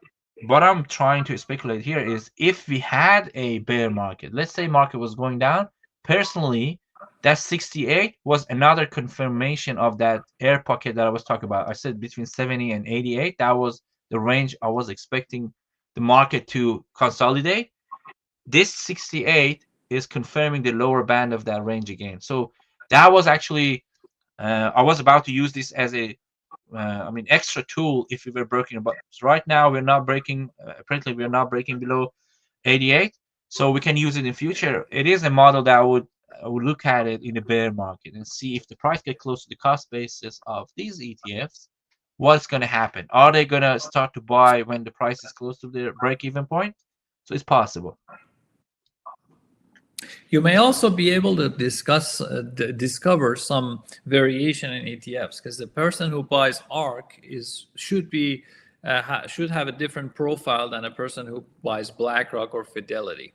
Speaker 2: trying to speculate here is, if we had a bear market, let's say market was going down, personally, that 68 was another confirmation of that air pocket that I was talking about. I said between 70 and 88. That was the range I was expecting the market to consolidate. This 68 is confirming the lower band of that range again. So that was actually, I was about to use this as a I mean, extra tool if we were breaking above. So right now we're not breaking. Apparently, we're not breaking below 88, so we can use it in future. It is a model that I would look at it in a bear market and see if the price get close to the cost basis of these ETFs. What's going to happen? Are they going to start to buy when the price is close to their break-even point? So it's possible.
Speaker 1: You may also be able to discover some variation in ETFs, because the person who buys ARK should have a different profile than a person who buys BlackRock or Fidelity.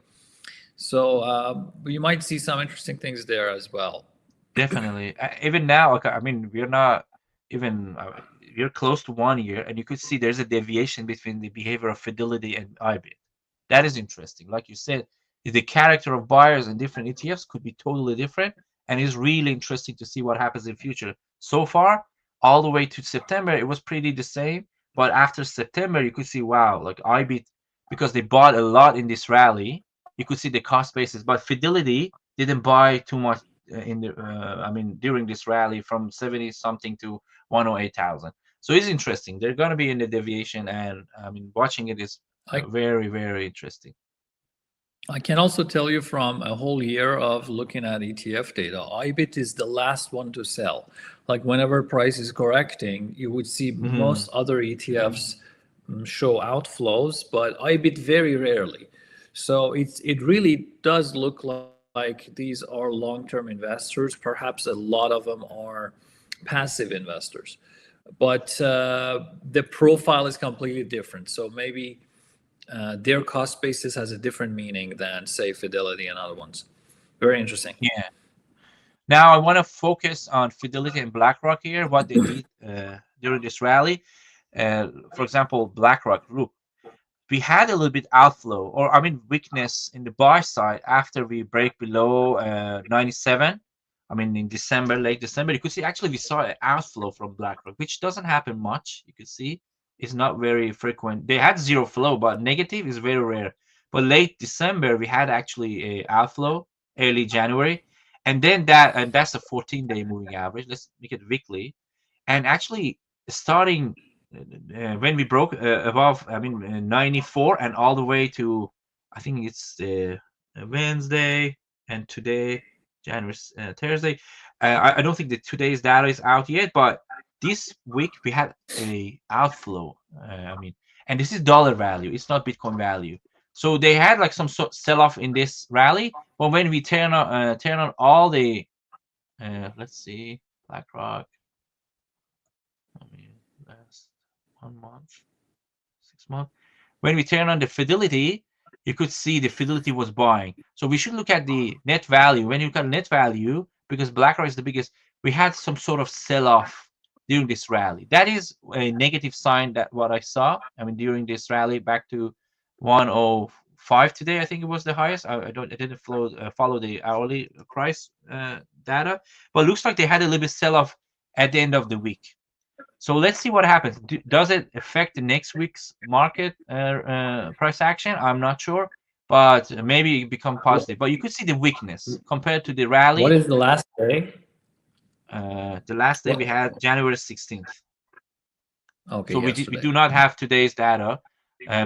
Speaker 1: So you might see some interesting things there as well.
Speaker 2: Definitely. Even now, I mean, we're not even we're close to 1 year, and you could see there's a deviation between the behavior of Fidelity and IBIT. That is interesting. Like you said, the character of buyers in different ETFs could be totally different, and it's really interesting to see what happens in future. So far, all the way to September, it was pretty the same. But after September, you could see, wow, like IBIT, because they bought a lot in this rally, you could see the cost basis. But Fidelity didn't buy too much in the I mean during this rally from 70 something to 108,000. So it's interesting. They're going to be in the deviation, and I mean watching it is very, very interesting.
Speaker 1: I can also tell you from a whole year of looking at ETF data, IBIT is the last one to sell. Like whenever price is correcting, you would see most other ETFs show outflows, but IBIT very rarely. So it really does look like these are long-term investors. Perhaps a lot of them are passive investors, but the profile is completely different. So maybe their cost basis has a different meaning than, say, Fidelity and other ones. Very interesting.
Speaker 2: Yeah. Now I want to focus on Fidelity and BlackRock here, what they did during this rally. For example, BlackRock, look, we had a little bit outflow, or I mean weakness in the buy side after we break below 97. I mean in December, late December, you could see actually we saw an outflow from BlackRock, which doesn't happen much. You could see it's not very frequent. They had zero flow, but negative is very rare. But late December, we had actually a outflow, early January, and then that's a 14-day moving average. Let's make it weekly, and actually starting when we broke above, I mean 94 and all the way to, I think it's Wednesday and today, January Thursday. I don't think that today's data is out yet, but this week we had a outflow. I mean, and this is dollar value. It's not Bitcoin value. So they had like some sort of sell-off in this rally. But when we turn on all the, let's see, BlackRock. I mean, last 1 month, 6 months. When we turn on the Fidelity, you could see the Fidelity was buying. So we should look at the net value. When you look at net value, because BlackRock is the biggest, we had some sort of sell-off during this rally. That is a negative sign that what I saw. I mean, during this rally back to 105 today, I think it was the highest. I didn't follow the hourly price data, but it looks like they had a little bit sell-off at the end of the week. So let's see what happens. Does it affect the next week's market price action? I'm not sure, but maybe it become positive. But you could see the weakness compared to the rally.
Speaker 1: What is the last day?
Speaker 2: The last day we had January 16th.
Speaker 1: Okay.
Speaker 2: So we do not have today's data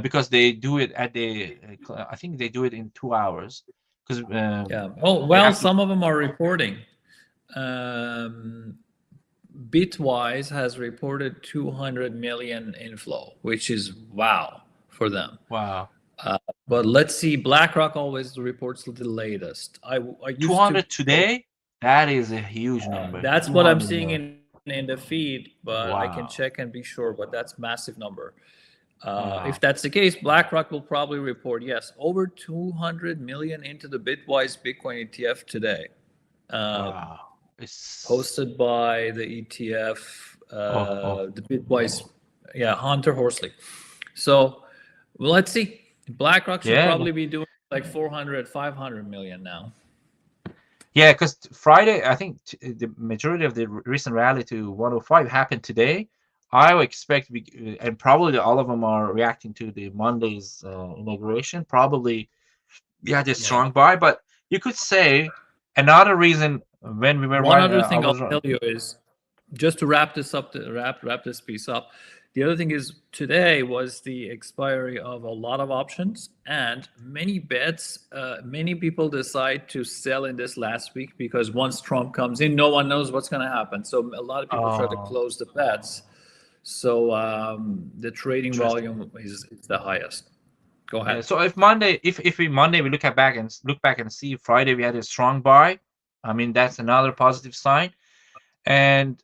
Speaker 2: because they do it at the. I think they do it in 2 hours. Because
Speaker 1: yeah. Oh well, some of them are reporting. Bitwise has reported 200 million inflow, which is wow for them.
Speaker 2: Wow.
Speaker 1: But let's see, BlackRock always reports the latest. I used
Speaker 2: 200 today. That is a huge number.
Speaker 1: That's what I'm seeing in the feed, but
Speaker 2: wow.
Speaker 1: I can check and be sure. But that's massive number. If that's the case, BlackRock will probably report yes, over 200 million into the Bitwise Bitcoin ETF today.
Speaker 2: Wow.
Speaker 1: Posted by the ETF, the Bitwise, Hunter Horsley. So let's see. BlackRock should probably be doing like 400, 500 million now.
Speaker 2: Yeah, because Friday, I think the majority of the recent rally to 105 happened today. I would expect, and probably all of them are reacting to the Monday's inauguration. Probably, the strong buy. But you could say another reason when we were
Speaker 1: one other thing I'll tell you is just to wrap this up, to wrap this piece up, the other thing is today was the expiry of a lot of options and many bets. Many people decide to sell in this last week because once Trump comes in, no one knows what's going to happen. So a lot of people try to
Speaker 2: Oh,
Speaker 1: close the bets. So the trading
Speaker 2: interesting.
Speaker 1: volume is the highest. Go
Speaker 2: Yeah.
Speaker 1: ahead.
Speaker 2: So if Monday, if we Monday we look back and see Friday we had a strong buy, I mean that's another positive sign. And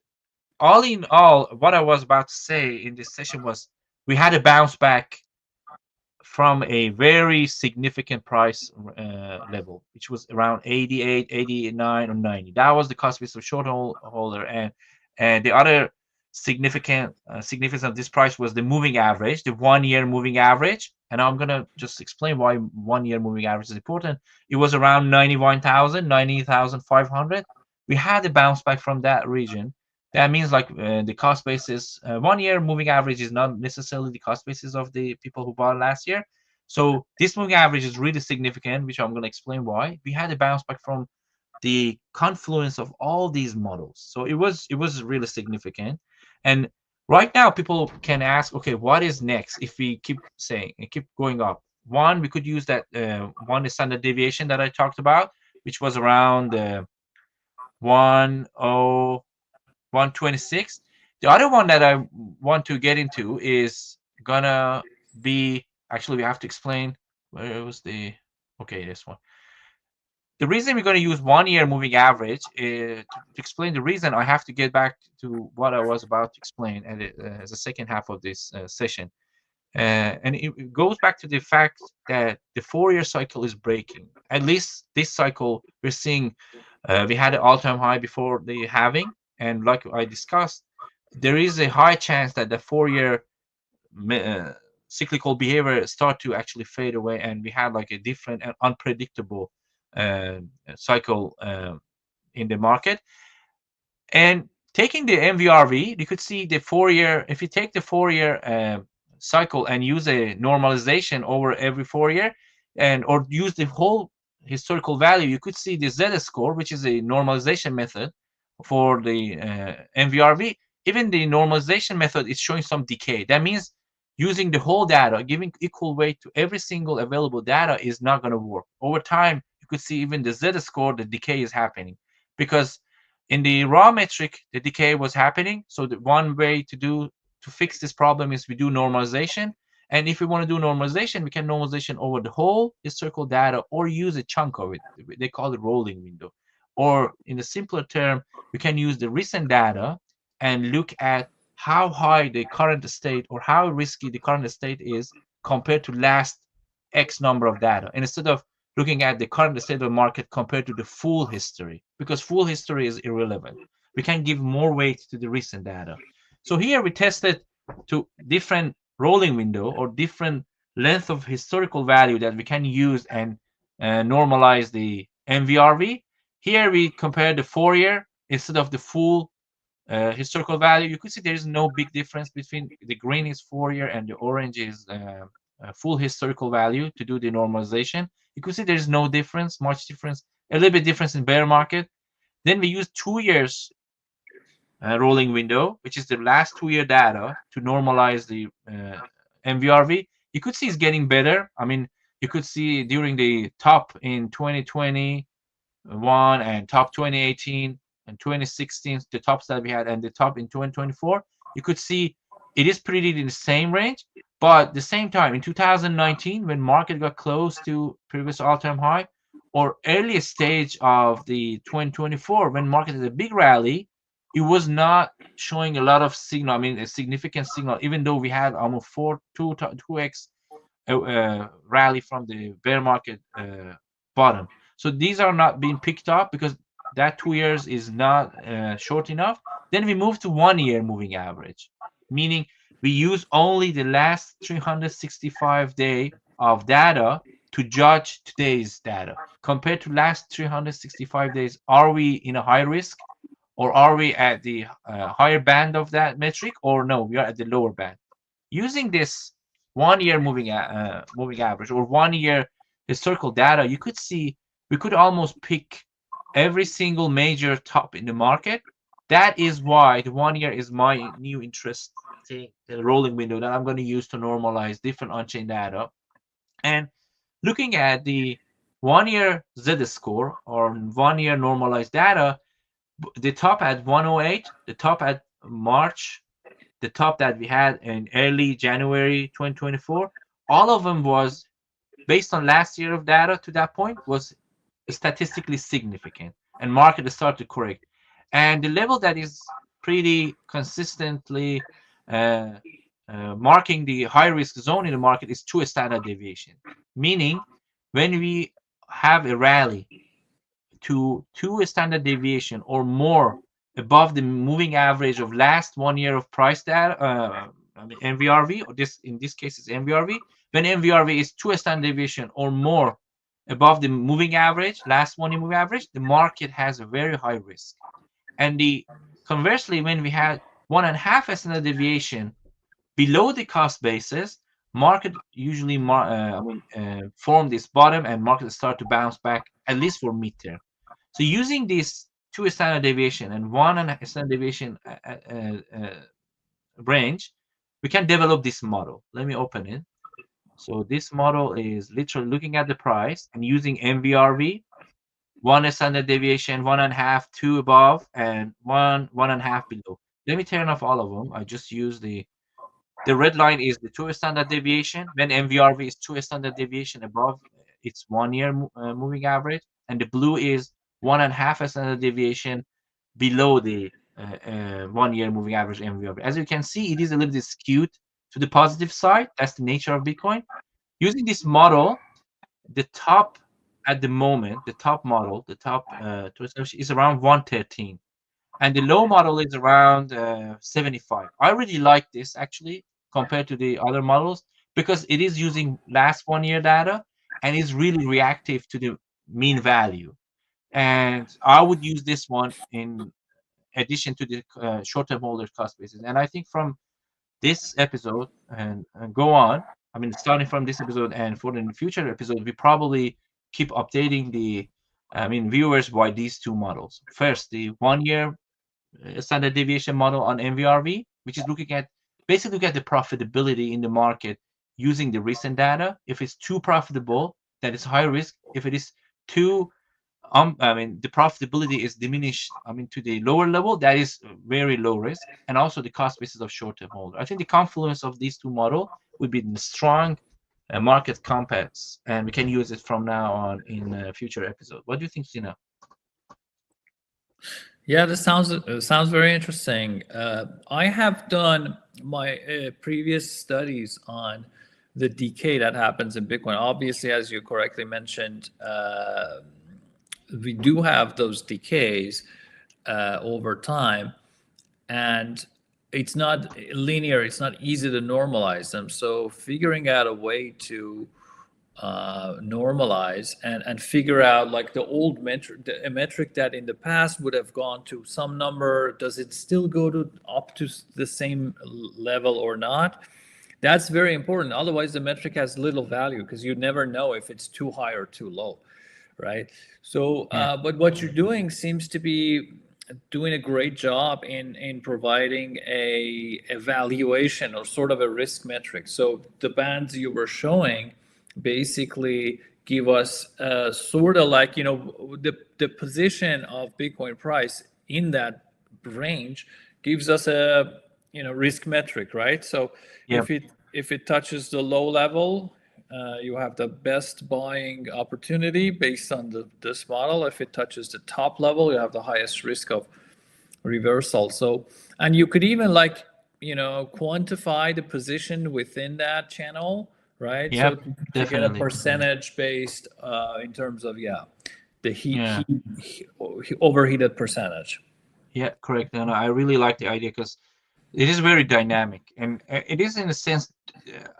Speaker 2: all in all, what I was about to say in this session was we had a bounce back from a very significant price level, which was around 88, 89, or 90. That was the cost basis of short holder, and the other significance of this price was the moving average, the 1 year moving average. And I'm gonna just explain why 1 year moving average is important. It was around 91,000, 90,500. We had a bounce back from that region. That means like the cost basis, 1 year moving average is not necessarily the cost basis of the people who bought last year. So this moving average is really significant, which I'm going to explain why. We had a bounce back from the confluence of all these models. So it was really significant. And right now people can ask, okay, what is next if we keep saying and keep going up? One, we could use that one standard deviation that I talked about, which was around 126. The other one that I want to get into is gonna be, actually we have to explain where was the, okay, this one. The reason we're going to use 1 year moving average is to explain the reason. I have to get back to what I was about to explain as the second half of this session. And it goes back to the fact that the 4 year cycle is breaking. At least this cycle, we're seeing we had an all-time high before the halving, and like I discussed, there is a high chance that the 4 year cyclical behavior start to actually fade away, and we have like a different and unpredictable uh, cycle in the market. And taking the MVRV, you could see the 4 year. If you take the 4 year cycle and use a normalization over every 4 year, and or use the whole historical value, you could see the Z score, which is a normalization method for the MVRV. Even the normalization method is showing some decay. That means using the whole data, giving equal weight to every single available data is not going to work. Over time, you could see even the Z score, the decay is happening because in the raw metric, the decay was happening. So the one way to fix this problem is we do normalization. And if we want to do normalization, we can normalization over the whole historical data or use a chunk of it. They call it rolling window. Or in a simpler term, we can use the recent data and look at how high the current state or how risky the current state is compared to last X number of data. And instead of looking at the current state of the market compared to the full history, because full history is irrelevant. We can give more weight to the recent data. So here we tested to different rolling window or different length of historical value that we can use and normalize the MVRV. Here we compare the 4 year instead of the full historical value. You could see there is no big difference between the green is 4 year and the orange is full historical value to do the normalization. You could see there is no difference, much difference, a little bit difference in bear market. Then we use 2 years rolling window, which is the last 2 year data to normalize the MVRV. You could see it's getting better. I mean, you could see during the top in 2021 and top 2018 and 2016, the tops that we had, and the top in 2024, you could see it is pretty in the same range. But at the same time, in 2019, when market got close to previous all-time high, or earliest stage of the 2024, when market had a big rally, it was not showing a lot of signal. I mean, a significant signal, even though we had almost 2x rally from the bear market bottom. So these are not being picked up because that 2 years is not short enough. Then we move to 1 year moving average, meaning we use only the last 365 day of data to judge today's data. Compared to last 365 days, are we in a high risk, or are we at the higher band of that metric, or no, we are at the lower band? Using this 1 year moving average or 1 year historical data, you could see we could almost pick every single major top in the market That is why the 1 year is my new interest thing, the rolling window that I'm going to use to normalize different on-chain data. And looking at the 1 year Z score or 1 year normalized data, the top at 108, the top at March, the top that we had in early January 2024, all of them was based on last year of data to that point was statistically significant, and market started to correct. And the level that is pretty consistently marking the high risk zone in the market is 2 standard deviation, meaning when we have a rally to 2 standard deviation or more above the moving average of last 1 year of price data, I mean MVRV, or this in this case is MVRV. When MVRV is 2 standard deviation or more above the moving average, last 1 year moving average, the market has a very high risk. And the conversely, when we had 1.5 standard deviation below the cost basis, market usually form this bottom and market start to bounce back at least for midterm. So using this 2 standard deviation and 1.5 standard deviation range, we can develop this model. Let me open it. So this model is literally looking at the price and using MVRV, 1 standard deviation, 1.5, 2 above, and 1.5 below. Let me turn off all of them. I just use the red line is the 2 standard deviation. When MVRV is 2 standard deviation above, it's 1 year moving average, and the blue is 1.5 standard deviation below the 1 year moving average MVRV. As you can see, it is a little bit skewed to the positive side. That's the nature of Bitcoin. Using this model, the top at the moment, the top model, the top is around 113, and the low model is around 75. I really like this actually compared to the other models because it is using last 1 year data and is really reactive to the mean value. And I would use this one in addition to the short-term holder cost basis. And I think from this episode and go on, I mean, starting from this episode and for the future episode, we probably keep updating the, viewers by these two models. First, the 1 year standard deviation model on MVRV, which is basically looking at the profitability in the market using the recent data. If it's too profitable, that is high risk. If it is too, the profitability is diminished, to the lower level, that is very low risk, and also the cost basis of short-term holder. I think the confluence of these two models would be the strong market compass, and we can use it from now on in a future episode. What do you think, Sina?
Speaker 1: Yeah, this sounds very interesting. I have done my previous studies on the decay that happens in Bitcoin. Obviously, as you correctly mentioned, we do have those decays over time, and it's not linear. It's not easy to normalize them. So figuring out a way to normalize and figure out like the old metric, a metric that in the past would have gone to some number, does it still go to up to the same level or not? That's very important. Otherwise, the metric has little value because you never know if it's too high or too low, right? So, but what you're doing seems to be doing a great job in providing a evaluation or sort of a risk metric. So the bands you were showing basically give us sort of like, the position of Bitcoin price in that range gives us a, risk metric, right? So if it touches the low level, you have the best buying opportunity based on this model. If it touches the top level, you have the highest risk of reversal. So, and you could even quantify the position within that channel, right?
Speaker 2: Yep,
Speaker 1: so to get a percentage based in terms of the heat overheated percentage.
Speaker 2: Yeah, correct. And I really like the idea because it is very dynamic, and it is in a sense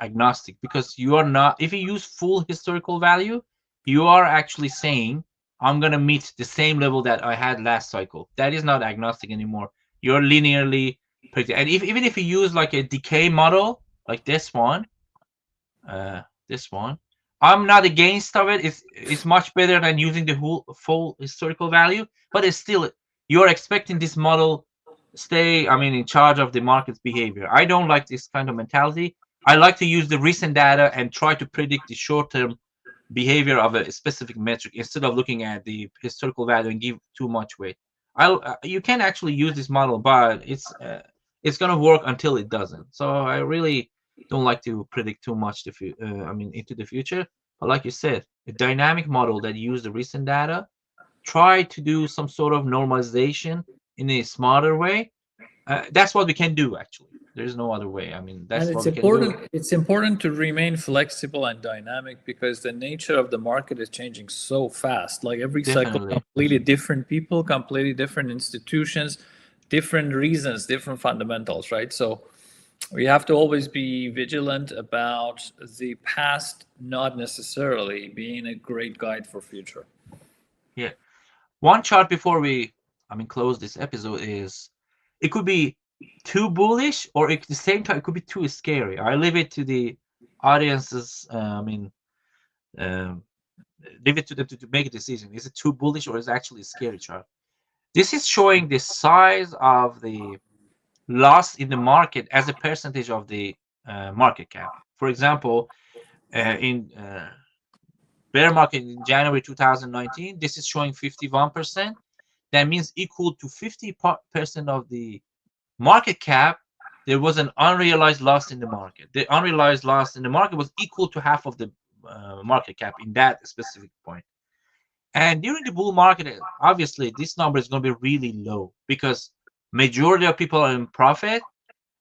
Speaker 2: agnostic, because you are not, if you use full historical value, you are actually saying I'm going to meet the same level that I had last cycle. That is not agnostic anymore. You're linearly predicting. And even if you use like a decay model like this one, I'm not against of it. It's much better than using the full historical value, but it's still, you're expecting this model stay, I mean, in charge of the market's behavior. I don't like this kind of mentality. I like to use the recent data and try to predict the short-term behavior of a specific metric instead of looking at the historical value and give too much weight. You can actually use this model, but it's gonna work until it doesn't. So I really don't like to predict too much I mean, into the future. But like you said, a dynamic model that use the recent data, try to do some sort of normalization in a smarter way. That's what we can do actually. There's no other way. I mean,
Speaker 1: And
Speaker 2: that's
Speaker 1: it's
Speaker 2: what we can do.
Speaker 1: important. It's important to remain flexible and dynamic because the nature of the market is changing so fast. Like every cycle,
Speaker 2: Definitely.
Speaker 1: completely different people, completely different institutions, different reasons, different fundamentals, right? So we have to always be vigilant about the past, not necessarily being a great guide for future.
Speaker 2: Yeah. One chart before we, I mean, close this episode is it could be too bullish or at the same time it could be too scary. I leave it to the audiences. Um, leave it to them to make a decision. Is it too bullish or is it actually a scary chart? This is showing the size of the loss in the market as a percentage of the market cap. For example, in bear market in January 2019, this is showing 51%. That means equal to 50% of the market cap, there was an unrealized loss in the market. The unrealized loss in the market was equal to half of the market cap in that specific point. And during the bull market, obviously, this number is going to be really low because majority of people are in profit.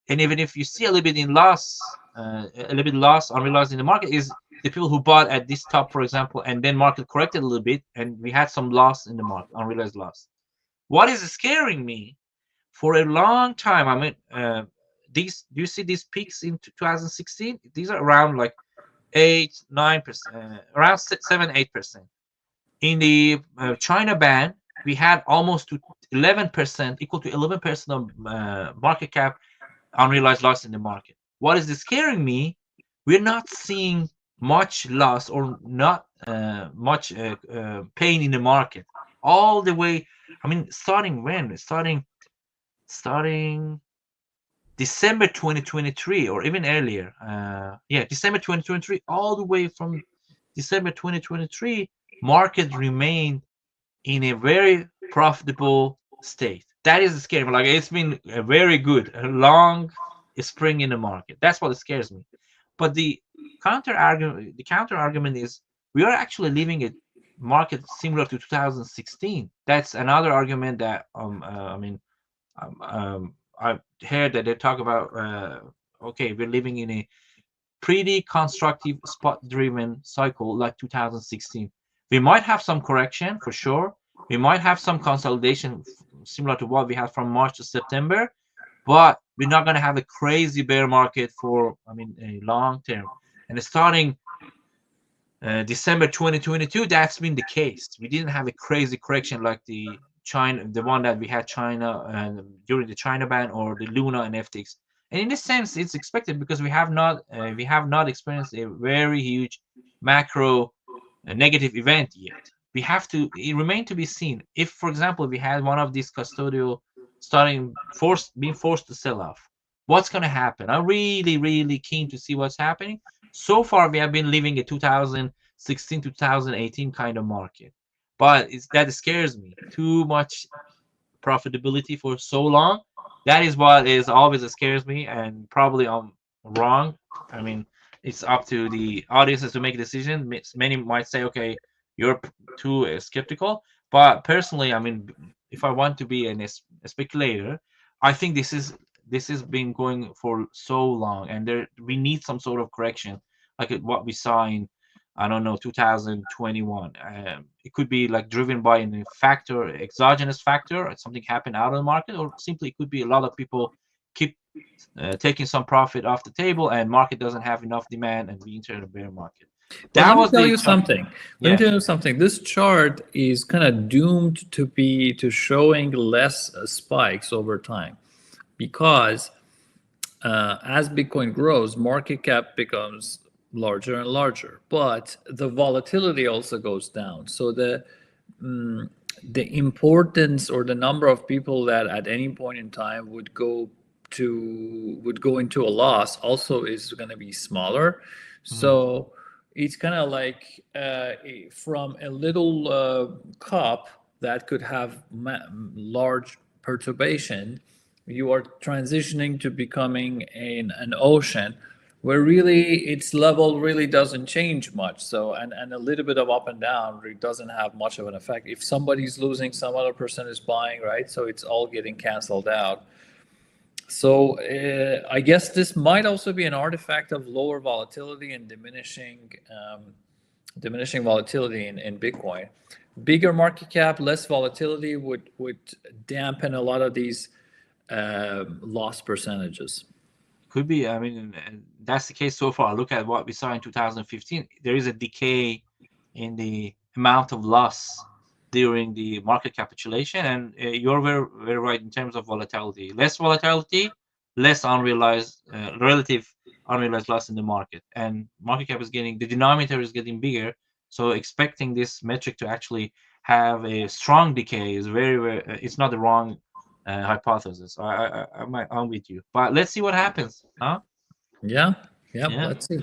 Speaker 2: And even if you see a little bit in loss, a little bit loss unrealized in the market is the people who bought at this top, for example, and then market corrected a little bit, and we had some loss in the market, unrealized loss. What is scaring me for a long time? I mean, these, do you see these peaks in 2016? These are around like 8-9%, around 7-8%. In the China ban, we had almost to 11%, equal to 11% of market cap unrealized loss in the market. What is scaring me? We're not seeing much loss or not much pain in the market all the way. I mean, starting when? Starting December 2023 or even earlier. Yeah, December 2023, all the way from December 2023, market remained in a very profitable state. That is scary. Like it's been a very good, a long spring in the market. That's what scares me. But the counter argument is we are actually living a market similar to 2016. That's another argument that I mean I've heard that they talk about. Okay, we're living in a pretty constructive spot-driven cycle like 2016. We might have some correction for sure. We might have some consolidation similar to what we had from March to September, but we're not going to have a crazy bear market for, I mean, a long term. And starting December 2022, that's been the case. We didn't have a crazy correction like the one that we had China during the China ban or the Luna and FTX. And in this sense, it's expected because we have not experienced a very huge macro negative event yet. It remains to be seen. If, for example, we had one of these custodial being forced to sell off, what's going to happen? I'm really, really keen to see what's happening. So far, we have been living a 2016 to 2018 kind of market, but that scares me. Too much profitability for so long. That is what is always scares me, and probably I'm wrong. I mean, it's up to the audiences to make a decision. Many might say, okay, you're too skeptical, but personally, I mean, if I want to be a speculator, I think this has been going for so long, and we need some sort of correction, like what we saw in, I don't know, 2021. It could be like driven by an exogenous factor, or something happened out of the market, or simply it could be a lot of people keep taking some profit off the table, and market doesn't have enough demand, and we enter a bear market.
Speaker 1: But
Speaker 2: That
Speaker 1: let me
Speaker 2: was
Speaker 1: tell
Speaker 2: the
Speaker 1: you something. Let me
Speaker 2: Yeah.
Speaker 1: tell you something. This chart is kind of doomed to showing less spikes over time, because as Bitcoin grows, market cap becomes larger and larger, but the volatility also goes down. So the the importance or the number of people that at any point in time would go into a loss also is going to be smaller.
Speaker 2: Mhm.
Speaker 1: So it's kind of like from a little cup that could have large perturbation, you are transitioning to becoming an ocean where really its level really doesn't change much. So, and a little bit of up and down really doesn't have much of an effect. If somebody's losing, some other person is buying, right? So it's all getting canceled out. So I guess this might also be an artifact of lower volatility and diminishing volatility in Bitcoin. Bigger market cap, less volatility would dampen a lot of these loss percentages.
Speaker 2: Could be. I mean, and that's the case so far. Look at what we saw in 2015. There is a decay in the amount of loss during the market capitulation, and you're very, very right in terms of volatility. Less volatility, less unrealized, relative unrealized loss in the market, and market cap is getting, the denominator is getting bigger. So expecting this metric to actually have a strong decay is very, very. It's not the wrong hypothesis. I'm with you, but let's see what happens, huh?
Speaker 1: Yeah, yeah,
Speaker 2: Yeah,
Speaker 1: let's see.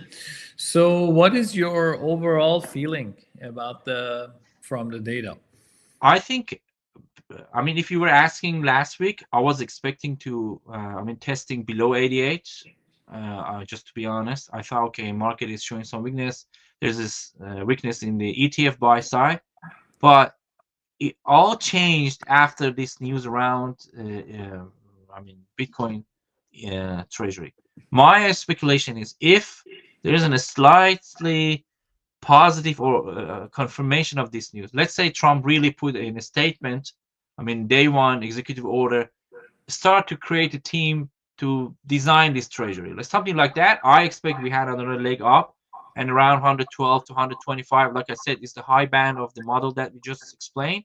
Speaker 1: So what is your overall feeling about from the data?
Speaker 2: I think. I mean, if you were asking last week, I was expecting to. I mean, testing below 88. Just to be honest, I thought, okay, market is showing some weakness. There's this weakness in the ETF buy side, but it all changed after this news around. I mean, Bitcoin treasury. My speculation is if there isn't a slightly positive or confirmation of this news. Let's say Trump really put in a statement, I mean, day one executive order, start to create a team to design this treasury. Like something like that. I expect we had another leg up and around 112 to 125. Like I said, is the high band of the model that we just explained.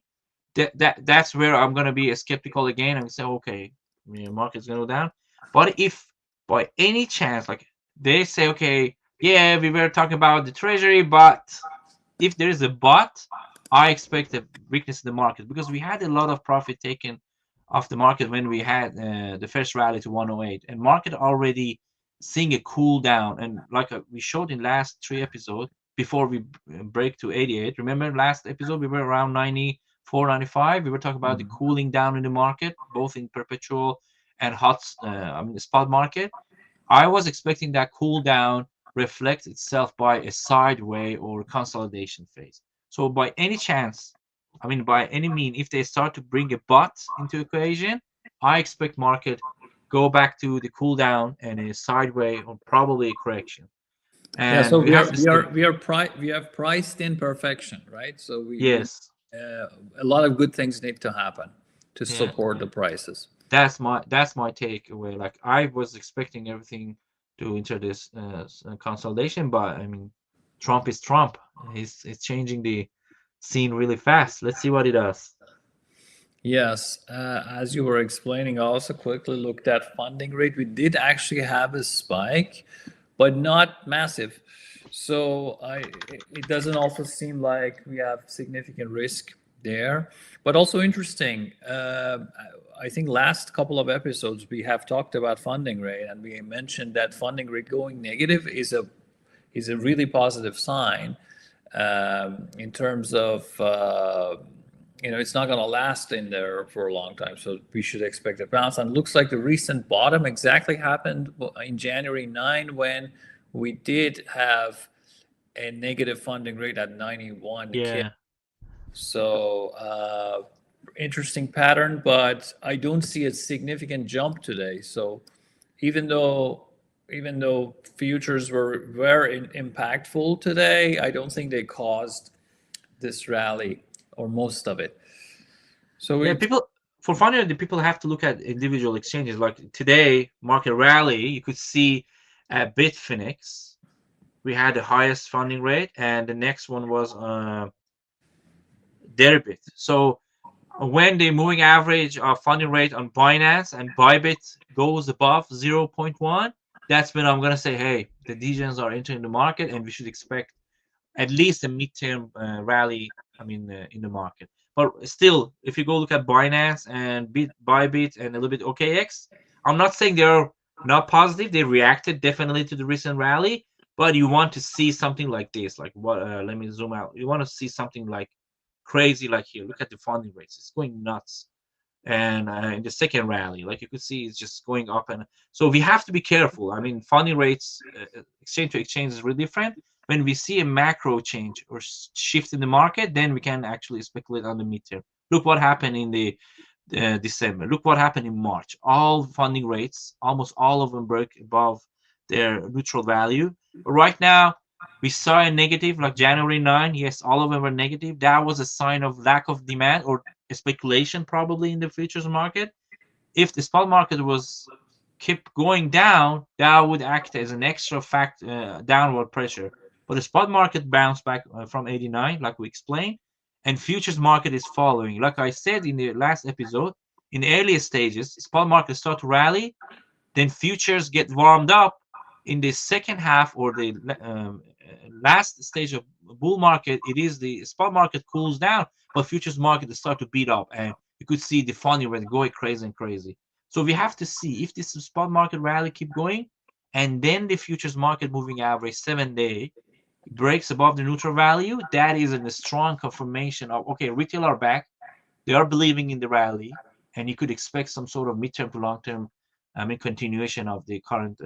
Speaker 2: That's where I'm gonna be skeptical again and say, okay, I mean, market's gonna go down. But if by any chance, like they say, okay, yeah, we were talking about the treasury, but if there is a but, I expect a weakness in the market because we had a lot of profit taken off the market when we had the first rally to 108, and market already seeing a cool down. And like we showed in last 3 episodes before we break to 88. Remember last episode we were around 94, 95. We were talking about the cooling down in the market, both in perpetual and hot, I mean, the spot market. I was expecting that cool down reflects itself by a sideway or consolidation phase. So by any chance, I mean by any mean, if they start to bring a but into equation, I expect market go back to the cool down and a sideway or probably a correction.
Speaker 1: Yeah, so
Speaker 2: And we have to see.
Speaker 1: we have priced in perfection, right? So we
Speaker 2: Yes.
Speaker 1: a lot of good things need to happen to
Speaker 2: Yeah.
Speaker 1: support the prices.
Speaker 2: That's my takeaway. Like I was expecting everything to enter this consolidation, but I mean, Trump is Trump. He's changing the scene really fast. Let's see what he does.
Speaker 1: Yes, as you were explaining, I also quickly looked at funding rate. We did actually have a spike, but not massive. So it doesn't also seem like we have significant risk there. But also interesting, I think last couple of episodes we have talked about funding rate, and we mentioned that funding rate going negative is a really positive sign in terms of it's not going to last in there for a long time. So we should expect a bounce. And it looks like the recent bottom exactly happened in January 9 when we did have a negative funding rate at 91K.
Speaker 2: Yeah.
Speaker 1: So interesting pattern, but I don't see a significant jump today. So even though futures were very impactful today, I don't think they caused this rally or most of it. So
Speaker 2: Yeah, people for funding, the people have to look at individual exchanges. Like today, market rally, you could see at Bitfinex, we had the highest funding rate, and the next one was Deribit. So when the moving average of funding rate on Binance and Bybit goes above 0.1, that's when I'm gonna say, hey, the degens are entering the market, and we should expect at least a midterm rally. I mean, in the market. But still, if you go look at Binance and Bybit and a little bit OKX, I'm not saying they're not positive. They reacted definitely to the recent rally, but you want to see something like this. Like what? Let me zoom out. You want to see something like crazy, like here. Look at the funding rates. It's going nuts. And in the second rally, like you could see, it's just going up. And so we have to be careful. I mean, funding rates, exchange to exchange is really different. When we see a macro change or shift in the market, then we can actually speculate on the midterm. Look what happened in the December. Look what happened in March. All funding rates, almost all of them broke above their neutral value. But right now, we saw a negative, like January 9. Yes, all of them were negative. That was a sign of lack of demand or speculation probably in the futures market. If the spot market was kept going down, that would act as an extra downward pressure. But the spot market bounced back from 89, like we explained, and futures market is following. Like I said in the last episode, in the earlier stages, spot market start to rally, then futures get warmed up. In the second half or the last stage of bull market, it is the spot market cools down, but futures market start to beat up, and you could see the funding rate going crazy and crazy. So we have to see if this spot market rally keep going, and then the futures market moving average 7-day breaks above the neutral value. That is a strong confirmation of, okay, retail are back. They are believing in the rally, and you could expect some sort of midterm to long-term, continuation of the current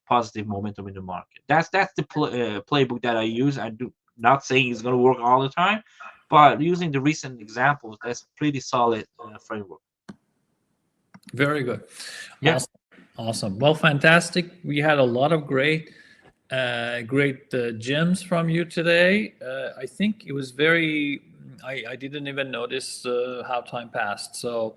Speaker 2: positive momentum in the market. That's the playbook that I use. I do not saying it's going to work all the time, but using the recent examples, that's pretty solid framework.
Speaker 1: Very good.
Speaker 2: Yeah.
Speaker 1: Awesome. Well, fantastic. We had a lot of great gems from you today. I think it was very. I didn't even notice how time passed. So,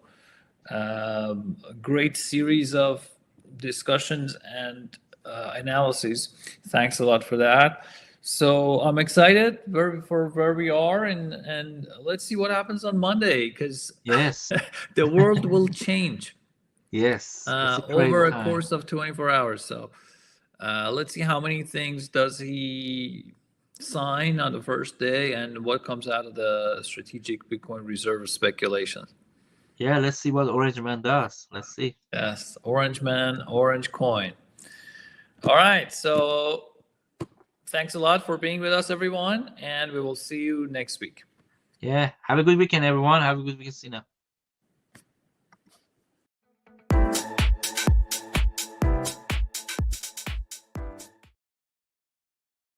Speaker 1: a great series of discussions and analyses. Thanks a lot for that. So I'm excited for where we are, and let's see what happens on Monday, because
Speaker 2: Yes.
Speaker 1: the world will change
Speaker 2: Yes.
Speaker 1: over a course of 24 hours. So let's see how many things does he sign on the first day, and what comes out of the strategic Bitcoin reserve speculation.
Speaker 2: Yeah, let's see what Orange Man does. Let's see.
Speaker 1: Yes, Orange Man, Orange Coin. All right, so thanks a lot for being with us, everyone, and we will see you next week.
Speaker 2: Yeah, have a good weekend, everyone. Have a good weekend, Sina.